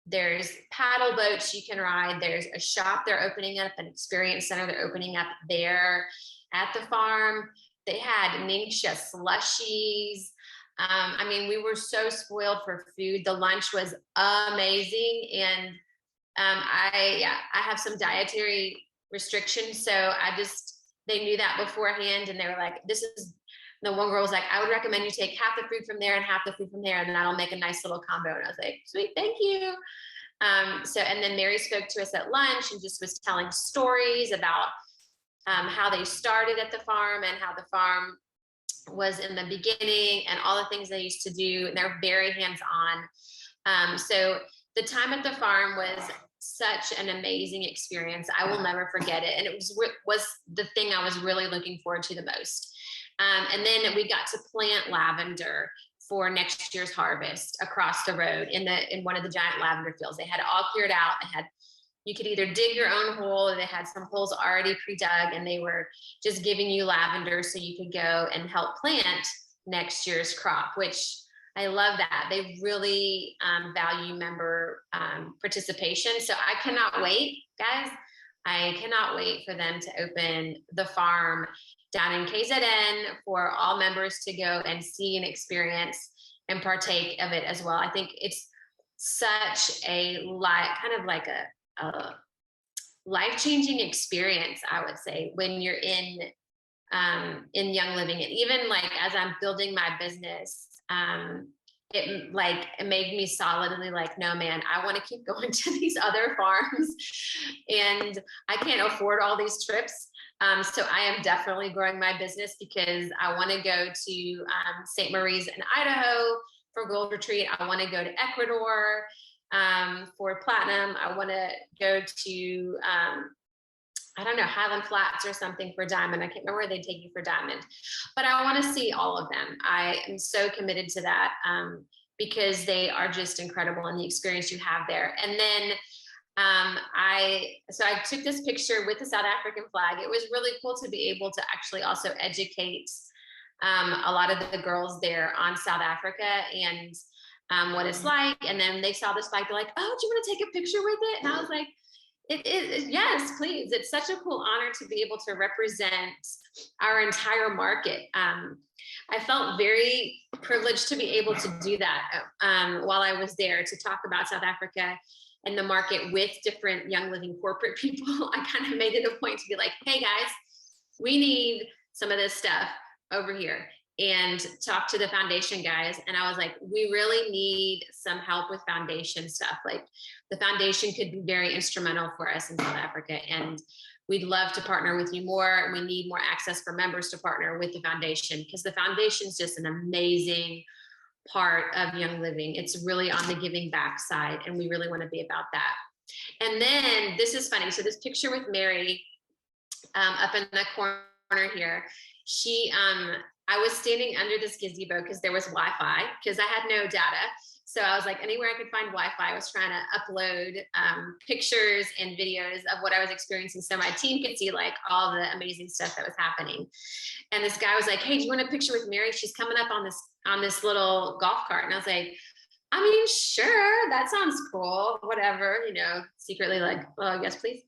There's paddle boats you can ride. There's a shop they're opening up, an experience center they're opening up there at the farm. They had Ningxia slushies. I mean, we were so spoiled for food. The lunch was amazing. And I have some dietary restrictions. So they knew that beforehand, and they were like, the one girl was like, I would recommend you take half the food from there and half the food from there, and that'll make a nice little combo. And I was like, sweet, thank you. And then Mary spoke to us at lunch and just was telling stories about how they started at the farm and how the farm was in the beginning and all the things they used to do. And they're very hands-on. So the time at the farm was such an amazing experience. I will never forget it. And it was the thing I was really looking forward to the most. And then we got to plant lavender for next year's harvest across the road in one of the giant lavender fields. They had it all cleared out. You could either dig your own hole, or they had some holes already pre-dug, and they were just giving you lavender so you could go and help plant next year's crop, which I love that. They really value member participation. So I cannot wait, guys. I cannot wait for them to open the farm down in KZN for all members to go and see and experience and partake of it as well. I think it's such a kind of like a life-changing experience, I would say, when you're in Young Living. And even like as I'm building my business, it made me solidly like, no, man, I want to keep going to these other farms, and I can't afford all these trips. So I am definitely growing my business because I want to go to St. Mary's in Idaho for Gold Retreat. I want to go to Ecuador for Platinum. I want to go to, I don't know, Highland Flats or something for Diamond. I can't remember where they take you for Diamond, but I want to see all of them. I am so committed to that because they are just incredible, and the experience you have there. And then I took this picture with the South African flag. It was really cool to be able to actually also educate a lot of the girls there on South Africa and what it's like. And then they saw this flag, they're like, oh, do you want to take a picture with it? And I was like, yes, please. It's such a cool honor to be able to represent our entire market. I felt very privileged to be able to do that while I was there, to talk about South Africa and the market with different Young Living corporate people. I kind of made it a point to be like, hey guys, we need some of this stuff over here, and talk to the foundation guys. And I was like, we really need some help with foundation stuff. Like the foundation could be very instrumental for us in South Africa, and we'd love to partner with you more. We need more access for members to partner with the foundation, because the foundation is just an amazing part of Young Living. It's really on the giving back side, and we really want to be about that. And then this is funny. So this picture with Mary up in the corner here, I was standing under this gazebo because there was Wi-Fi, because I had no data. So I was like, anywhere I could find Wi-Fi, I was trying to upload pictures and videos of what I was experiencing, so my team could see like all the amazing stuff that was happening. And this guy was like, hey, do you want a picture with Mary? She's coming up on this little golf cart. And I was like, I mean, sure, that sounds cool, whatever, secretly like, oh, yes, please.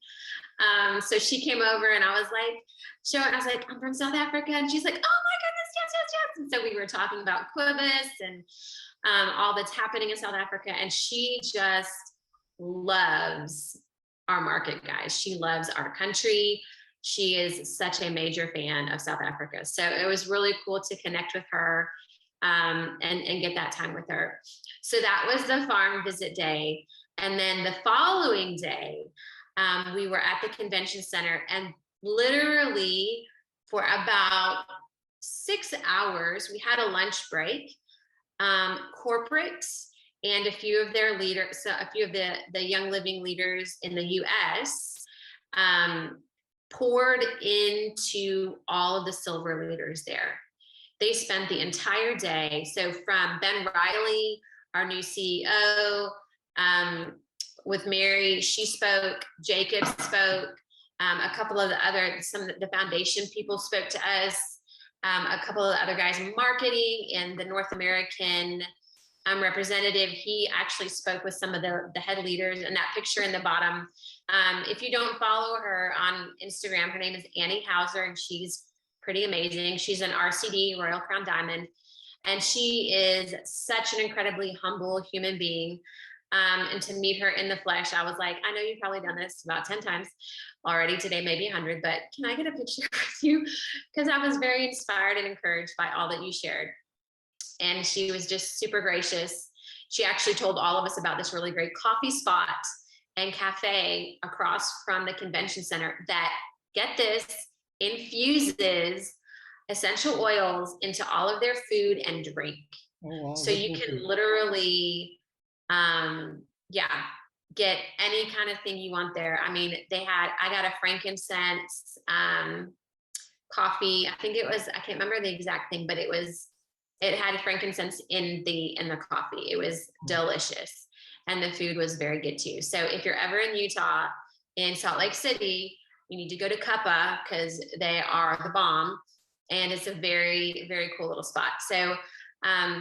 So she came over, and I was like, I was like, I'm from South Africa. And she's like, oh my goodness, yes. And so we were talking about Quibus and all that's happening in South Africa. And she just loves our market, guys. She loves our country. She is such a major fan of South Africa. So it was really cool to connect with her and get that time with her. So that was the farm visit day. And then the following day, we were at the convention center, and literally for about 6 hours, we had a lunch break. Corporate and a few of their leaders, so a few of the Young Living leaders in the US poured into all of the silver leaders there. They spent the entire day. So from Ben Riley, our new CEO, with Mary, she spoke, Jacob spoke, A couple of some of the foundation people spoke to us. A couple of the other guys in marketing and the North American representative, he actually spoke with some of the head leaders, and that picture in the bottom. If you don't follow her on Instagram, her name is Annie Hauser, and she's pretty amazing. She's an RCD, Royal Crown Diamond, and she is such an incredibly humble human being. And to meet her in the flesh, I was like, I know you've probably done this about 10 times already today, maybe 100, but can I get a picture with you? Because I was very inspired and encouraged by all that you shared. And she was just super gracious. She actually told all of us about this really great coffee spot and cafe across from the convention center that, get this, infuses essential oils into all of their food and drink. Oh, wow, So you can literally, get any kind of thing you want there. I mean, I got a frankincense coffee. I think it was, I can't remember the exact thing, but it had frankincense in the coffee. It was delicious. And the food was very good too. So if you're ever in Utah, in Salt Lake City, you need to go to Cuppa because they are the bomb. And it's a very, very cool little spot. So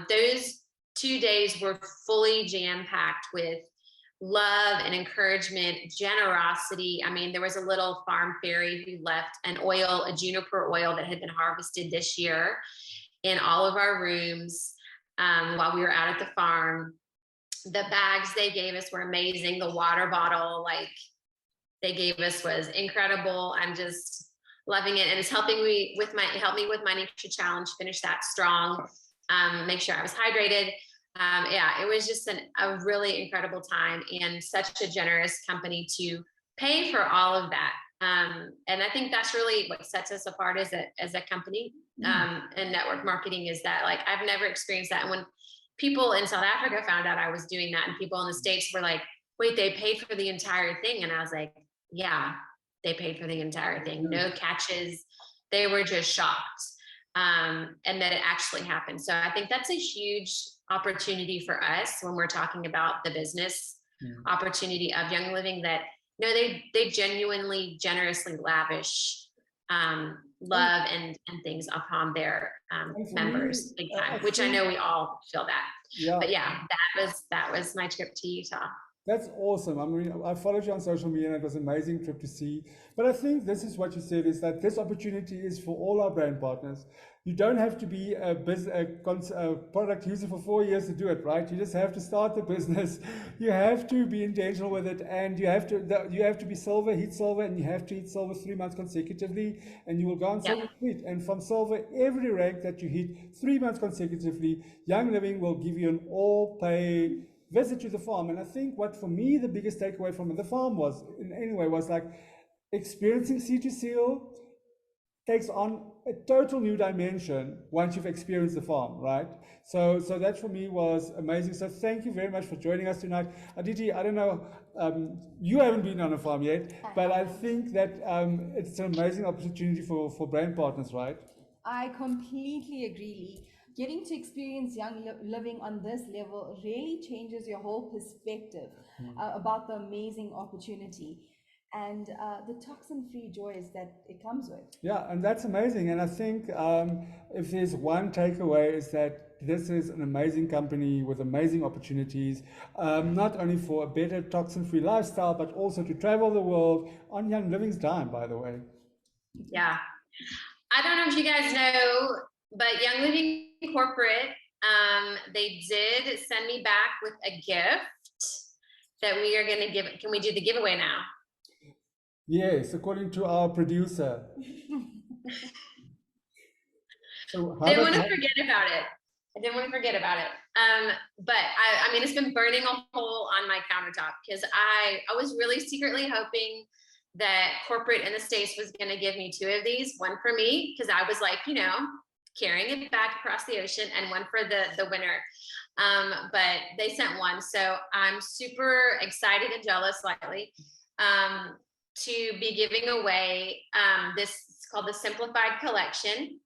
those 2 days were fully jam-packed with love and encouragement, generosity. I mean, there was a little farm fairy who left a juniper oil that had been harvested this year in all of our rooms while we were out at the farm. The bags they gave us were amazing. The water bottle, they gave us was incredible. I'm just loving it. And it's helped me with my Nature Challenge, finish that strong, make sure I was hydrated. It was just a really incredible time, and such a generous company to pay for all of that. And I think that's really what sets us apart as a company and network marketing, is that I've never experienced that. And when people in South Africa found out I was doing that, and people in the States were like, wait, they paid for the entire thing. And I was like, yeah, they paid for the entire thing. No catches. They were just shocked. And that it actually happened. So I think that's a huge opportunity for us when we're talking about the business opportunity of Young Living, that they genuinely, generously lavish love and things upon their members big time, which I know we all feel that. Yeah. But yeah, that was my trip to Utah. That's awesome. I mean, I followed you on social media, and it was an amazing trip to see. But I think this is what you said, is that this opportunity is for all our brand partners. You don't have to be a product user for 4 years to do it, right? You just have to start the business. You have to be intentional with it, and you have to be silver, hit silver, and you have to hit silver 3 months consecutively, and you will go on silver hit. And from silver, every rank that you hit 3 months consecutively, Young Living will give you an all-pay visit to the farm. And I think what for me the biggest takeaway from the farm was, was experiencing Sea to Seal takes on a total new dimension once you've experienced the farm, right? So that for me was amazing. So thank you very much for joining us tonight. Aditi, I don't know, you haven't been on a farm yet, but I think that it's an amazing opportunity for brand partners, right? I completely agree, Lee. Getting to experience Young Living on this level really changes your whole perspective about the amazing opportunity and the toxin-free joys that it comes with. Yeah, and that's amazing. And I think if there's one takeaway, is that this is an amazing company with amazing opportunities, not only for a better toxin-free lifestyle, but also to travel the world on Young Living's dime, by the way. Yeah. I don't know if you guys know, but Young Living Corporate, they did send me back with a gift that we are going to give. Can we do the giveaway now? Yes, according to our producer. So I didn't want to forget about it. But I mean, it's been burning a hole on my countertop, because I was really secretly hoping that corporate in the States was going to give me 2 of these, one for me, because I was like, carrying it back across the ocean, and one for the winner. But they sent one. So I'm super excited and jealous slightly to be giving away this. It's called the Simplified Collection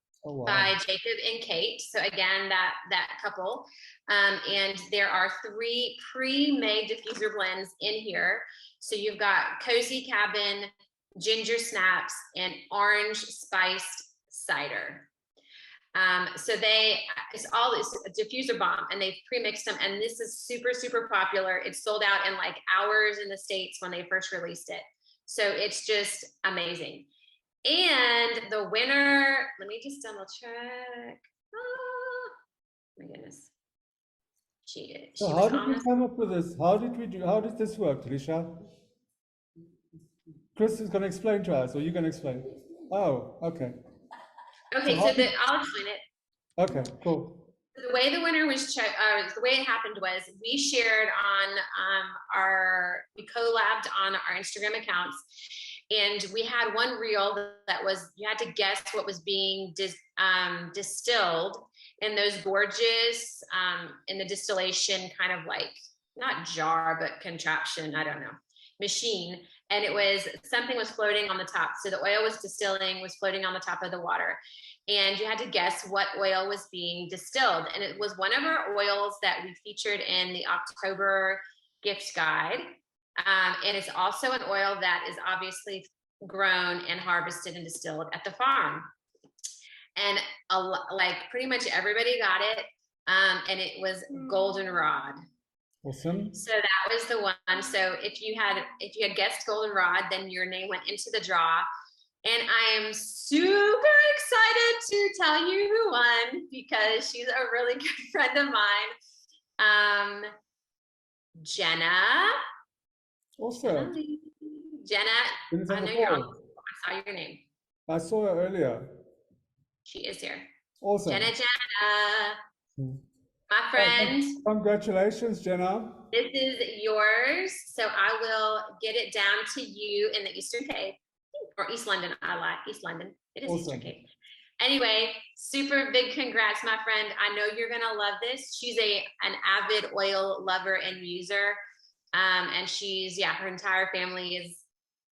by Jacob and Kate. So again, that couple. And there are 3 pre-made diffuser blends in here. So you've got Cozy Cabin, ginger snaps, and orange spiced cider. So it's a diffuser bomb, and they've pre-mixed them, and this is super, super popular. It sold out in like hours in the States when they first released it. So it's just amazing. And the winner, let me just double check. Oh, my goodness. So how did we come up with this? How did this work, Risha? Chris is going to explain to us, or you're going to explain? Oh, okay. Okay, I'll explain it. Okay, cool. The way the winner was the way it happened was we shared on we collabed on our Instagram accounts, and we had one reel that was, you had to guess what was being distilled in those gorgeous, in the distillation kind of like, not jar, but contraption, I don't know, machine. And it was, something was floating on the top. So the oil was distilling, was floating on the top of the water. And you had to guess what oil was being distilled. And it was one of our oils that we featured in the October gift guide. And it's also an oil that is obviously grown and harvested and distilled at the farm. And like pretty much everybody got it. And it was goldenrod. Awesome. So that was the one. So if you had guessed goldenrod, then your name went into the draw. And I am super excited to tell you who won, because she's a really good friend of mine. Jenna. Awesome. Jenna, I know you're on. I saw your name. I saw her earlier. She is here. Awesome. Jenna, my friend. Congratulations, Jenna. This is yours. So I will get it down to you in the Eastern Cape, or East London. I like East London. It is awesome. Eastern Cape. Anyway, super big congrats, my friend. I know you're gonna love this. She's an avid oil lover and user. And she's, her entire family is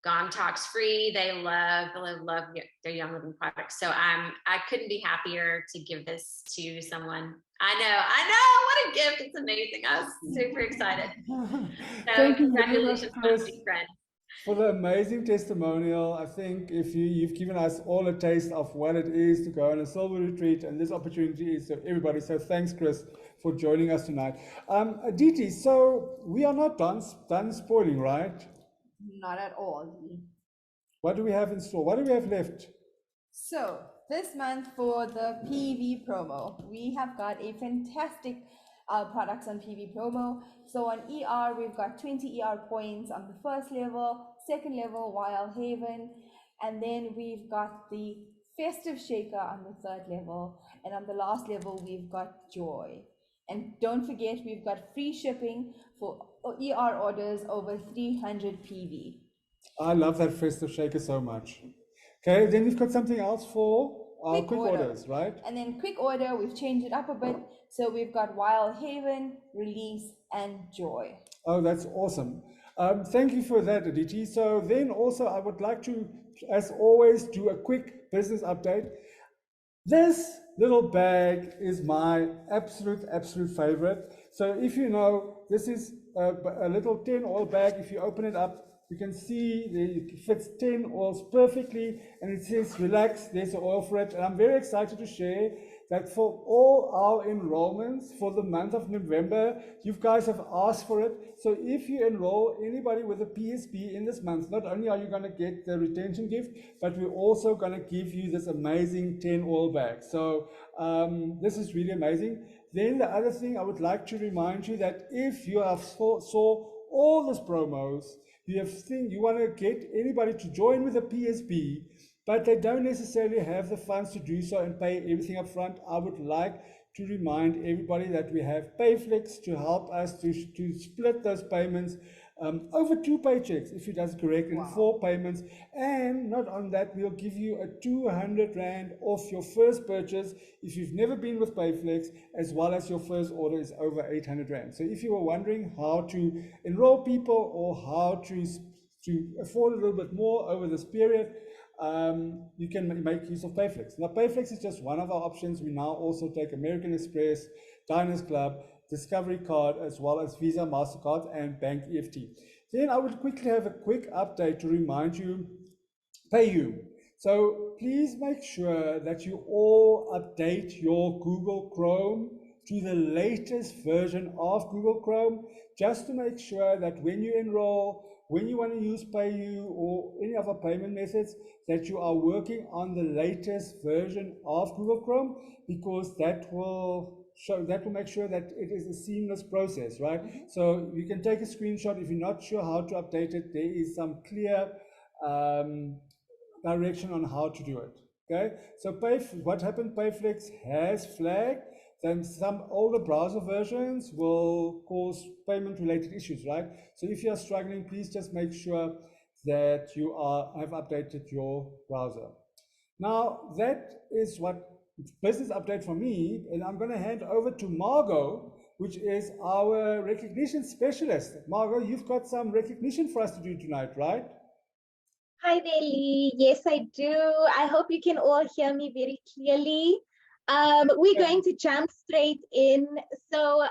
gone tox free. They love their Young Living products. So I couldn't be happier to give this to someone. I know, what a gift. It's amazing. I was super excited. So Thank you congratulations, my big friend. For the amazing testimonial. I think if you've given us all a taste of what it is to go on a silver retreat, and this opportunity is for everybody. So thanks, Chris, for joining us tonight. Aditi, so we are not done spoiling, right? Not at all. What do we have in store? What do we have left? So this month for the PV promo, we have got a fantastic products on PV promo. So on ER, we've got 20 ER points on the first level, second level, Wild Haven, and then we've got the Festive Shaker on the third level, and on the last level, we've got Joy. And don't forget, we've got free shipping for ER orders over 300 PV. I love that Festive Shaker so much. Okay, then we've got something else for our quick orders, right? And then quick order, we've changed it up a bit. So we've got Wild Haven, Release, and Joy. Oh, that's awesome. Thank you for that, Aditi. So then also I would like to, as always, do a quick business update. This little bag is my absolute favorite. So if you know, this is a little 10 oil bag. If you open it up, you can see it fits 10 oils perfectly, and it says relax, there's the oil for it. And I'm very excited to share that for all our enrollments for the month of November, you guys have asked for it. So if you enroll anybody with a PSP in this month, not only are you going to get the retention gift, but we're also going to give you this amazing 10 oil bag. So this is really amazing. Then the other thing I would like to remind you that if you have saw all these promos, you want to get anybody to join with a PSP, but they don't necessarily have the funds to do so and pay everything up front, I would like to remind everybody that we have Payflex to help us to split those payments over 2 paychecks, if it does correct, in 4 payments. And not on that, we'll give you a 200 Rand off your first purchase if you've never been with Payflex, as well as your first order is over 800 Rand. So if you were wondering how to enroll people or how to afford a little bit more over this period, you can make use of Payflex. Now, Payflex is just one of our options. We now also take American Express, Diners Club, Discovery Card, as well as Visa, MasterCard, and Bank EFT. Then I would quickly have a quick update to remind you PayU. So please make sure that you all update your Google Chrome to the latest version of Google Chrome, just to make sure that when you enroll, when you want to use PayU or any other payment methods, that you are working on the latest version of Google Chrome, because that will make sure that it is a seamless process, right? So you can take a screenshot if you're not sure how to update it. There is some clear direction on how to do it. Okay, so what happened, Payflex has flagged then some older browser versions will cause payment related issues, right? So if you're struggling, please just make sure that you have updated your browser. Now that is what business update for me, and I'm going to hand over to Margot, which is our recognition specialist. Margot, you've got some recognition for us to do tonight, right? Hi there, Lee. Yes, I do. I hope you can all hear me very clearly. We're going to jump straight in. So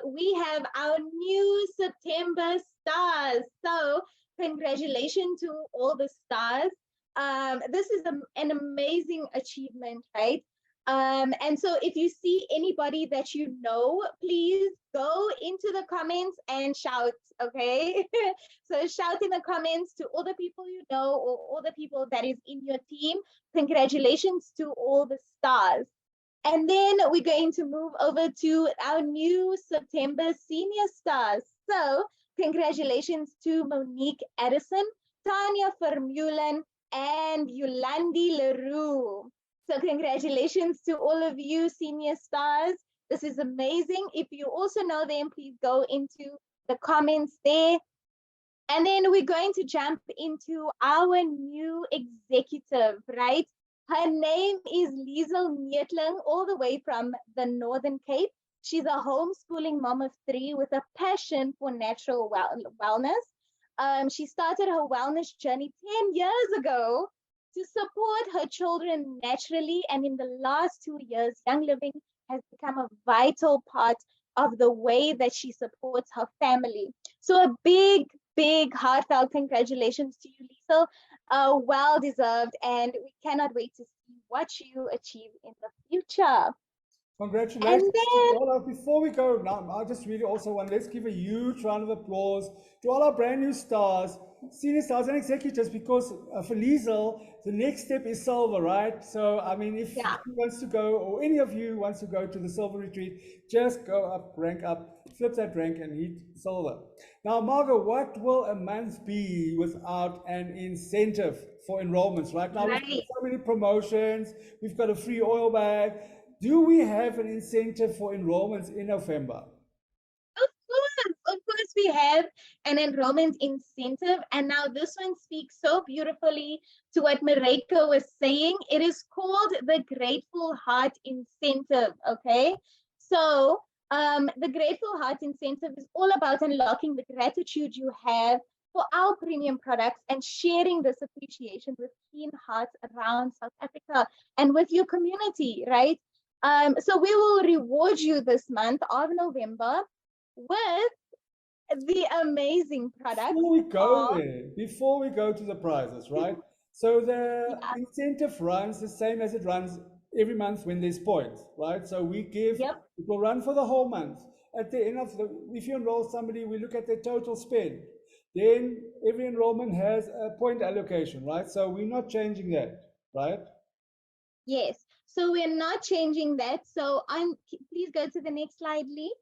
we have our new September stars. So congratulations to all the stars. This is an amazing achievement, right? And so if you see anybody that you know, please go into the comments and shout, okay? So shout in the comments to all the people you know or all the people that is in your team. Congratulations to all the stars. And then we're going to move over to our new September senior stars. So congratulations to Monique Addison, Tanya Vermeulen, and Yolandi Leroux. So congratulations to all of you senior stars. This is amazing. If you also know them, please go into the comments there. And then we're going to jump into our new executive, right? Her name is Liesel Neetling, all the way from the Northern Cape. She's a homeschooling mom of 3 with a passion for natural wellness. She started her wellness journey 10 years ago to support her children naturally. And in the last 2 years, Young Living has become a vital part of the way that she supports her family. So a big, big heartfelt congratulations to you, Liesel. Well deserved, and we cannot wait to see what you achieve in the future. Congratulations. Before we go, now I just really also want, let's give a huge round of applause to all our brand new stars, senior stars and executives, because for Liesel, the next step is silver, right? So, I mean, if he wants to go, or any of you wants to go to the silver retreat, just go up, rank up, flip that rank and hit silver. Now, Margot, what will a month be without an incentive for enrollments, right? Now, we've got so many promotions, we've got a free oil bag. Do we have an incentive for enrollments in November? Of course we have an enrollment incentive. And now this one speaks so beautifully to what Marika was saying. It is called the Grateful Heart Incentive, okay? So the Grateful Heart Incentive is all about unlocking the gratitude you have for our premium products and sharing this appreciation with keen hearts around South Africa and with your community, right? So we will reward you this month of November with the amazing products. Before we go to the prizes, right? So the incentive runs the same as it runs every month when there's points, right? So we give, it will run for the whole month. At the end of if you enroll somebody, we look at their total spend. Then every enrollment has a point allocation, right? So we're not changing that, right? Yes. So we're not changing that. So please go to the next slide, Lee.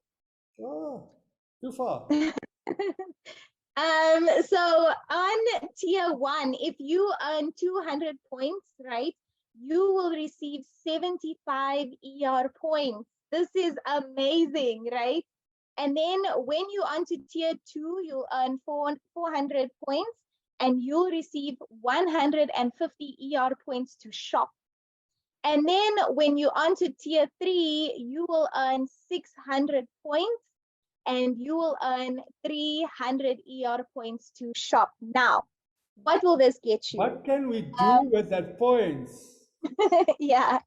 Oh, too far. So on tier 1, if you earn 200 points, right, you will receive 75 ER points. This is amazing, right? And then when you onto tier 2, you'll earn 400 points and you'll receive 150 ER points to shop. And then when you onto tier 3, you will earn 600 points and you will earn 300 ER points to shop. Now, what will this get you? What can we do with that points? Yeah.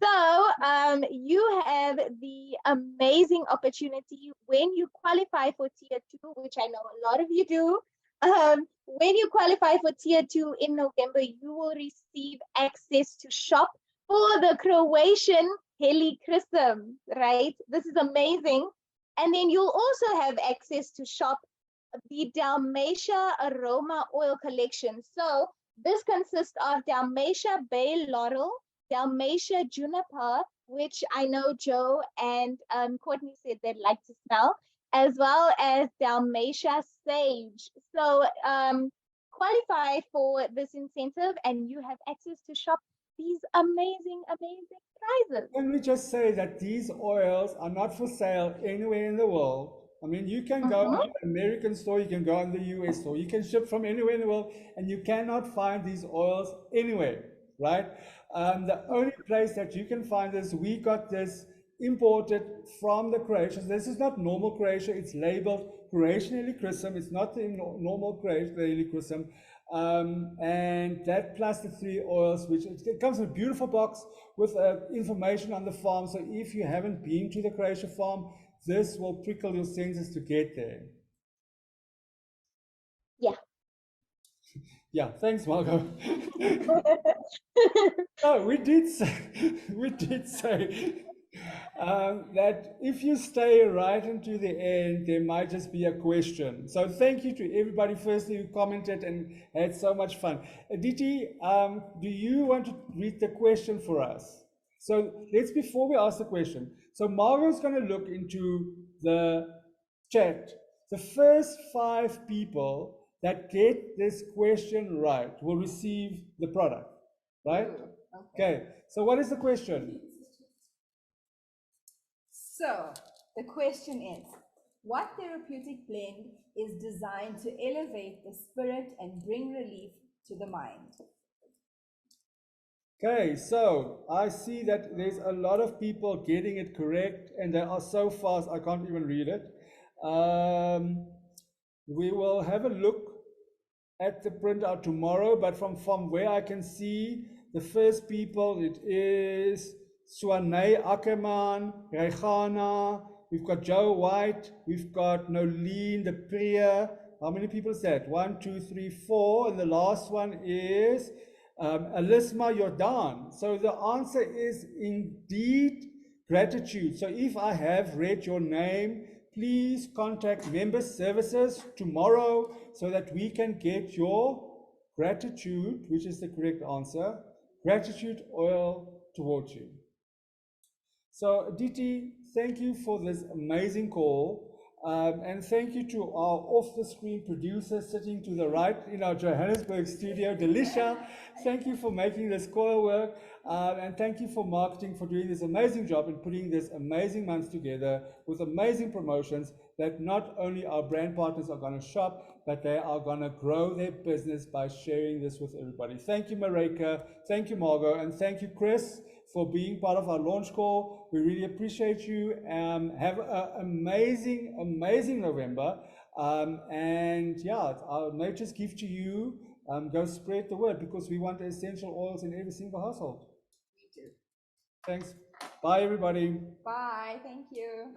So you have the amazing opportunity when you qualify for tier 2, which I know a lot of you do. When you qualify for tier 2 in November, you will receive access to shop for the Croatian Helichrysum, right? This is amazing. And then you'll also have access to shop the Dalmatia Aroma Oil Collection. So this consists of Dalmatia Bay Laurel, Dalmatia Juniper, which I know Joe and Courtney said they'd like to smell, as well as Dalmatia Sage. So qualify for this incentive and you have access to shop these amazing, amazing prizes. Can we just say that these oils are not for sale anywhere in the world? I mean, you can go to an American store, you can go in the US store, you can ship from anywhere in the world, and you cannot find these oils anywhere, right? The only place that you can find this, we got this imported from the Croatians. This is not normal Croatia, it's labeled Croatian Helichrysum. It's not the normal Croatian Helichrysum. And that plus the 3 oils, which it comes in a beautiful box with information on the farm. So if you haven't been to the Croatia farm, this will prickle your senses to get there. Yeah. Yeah, thanks, Margot. Oh, we did say that if you stay right into the end, there might just be a question. So thank you to everybody firstly who commented and had so much fun. Aditi, do you want to read the question for us? So before we ask the question, so Margot's going to look into the chat. The first 5 people that get this question right will receive the product, right? Okay, so what is the question? So the question is, what therapeutic blend is designed to elevate the spirit and bring relief to the mind? Okay, so I see that there's a lot of people getting it correct, and they are so fast I can't even read it. We will have a look at the printout tomorrow, but from where I can see, the first people, it is Swanay Ackerman, Reihana, we've got Joe White, we've got Nolene de Priya. How many people is that? 1, 2, 3, 4, and the last one is Alisma Jordan. So the answer is indeed gratitude. So if I have read your name, please contact Member Services tomorrow so that we can get your gratitude, which is the correct answer, gratitude oil towards you. So Aditi, thank you for this amazing call. And thank you to our off-the-screen producer sitting to the right in our Johannesburg studio, Delisha. Thank you for making this call work. And thank you for marketing for doing this amazing job and putting this amazing month together with amazing promotions that not only our brand partners are going to shop, but they are going to grow their business by sharing this with everybody. Thank you, Marika. Thank you, Margot. And thank you, Chris, for being part of our launch call. We really appreciate you. Have an amazing, amazing November. And yeah, our nature's gift to you. Go spread the word because we want essential oils in every single household. Me too. Thanks. Bye, everybody. Bye. Thank you.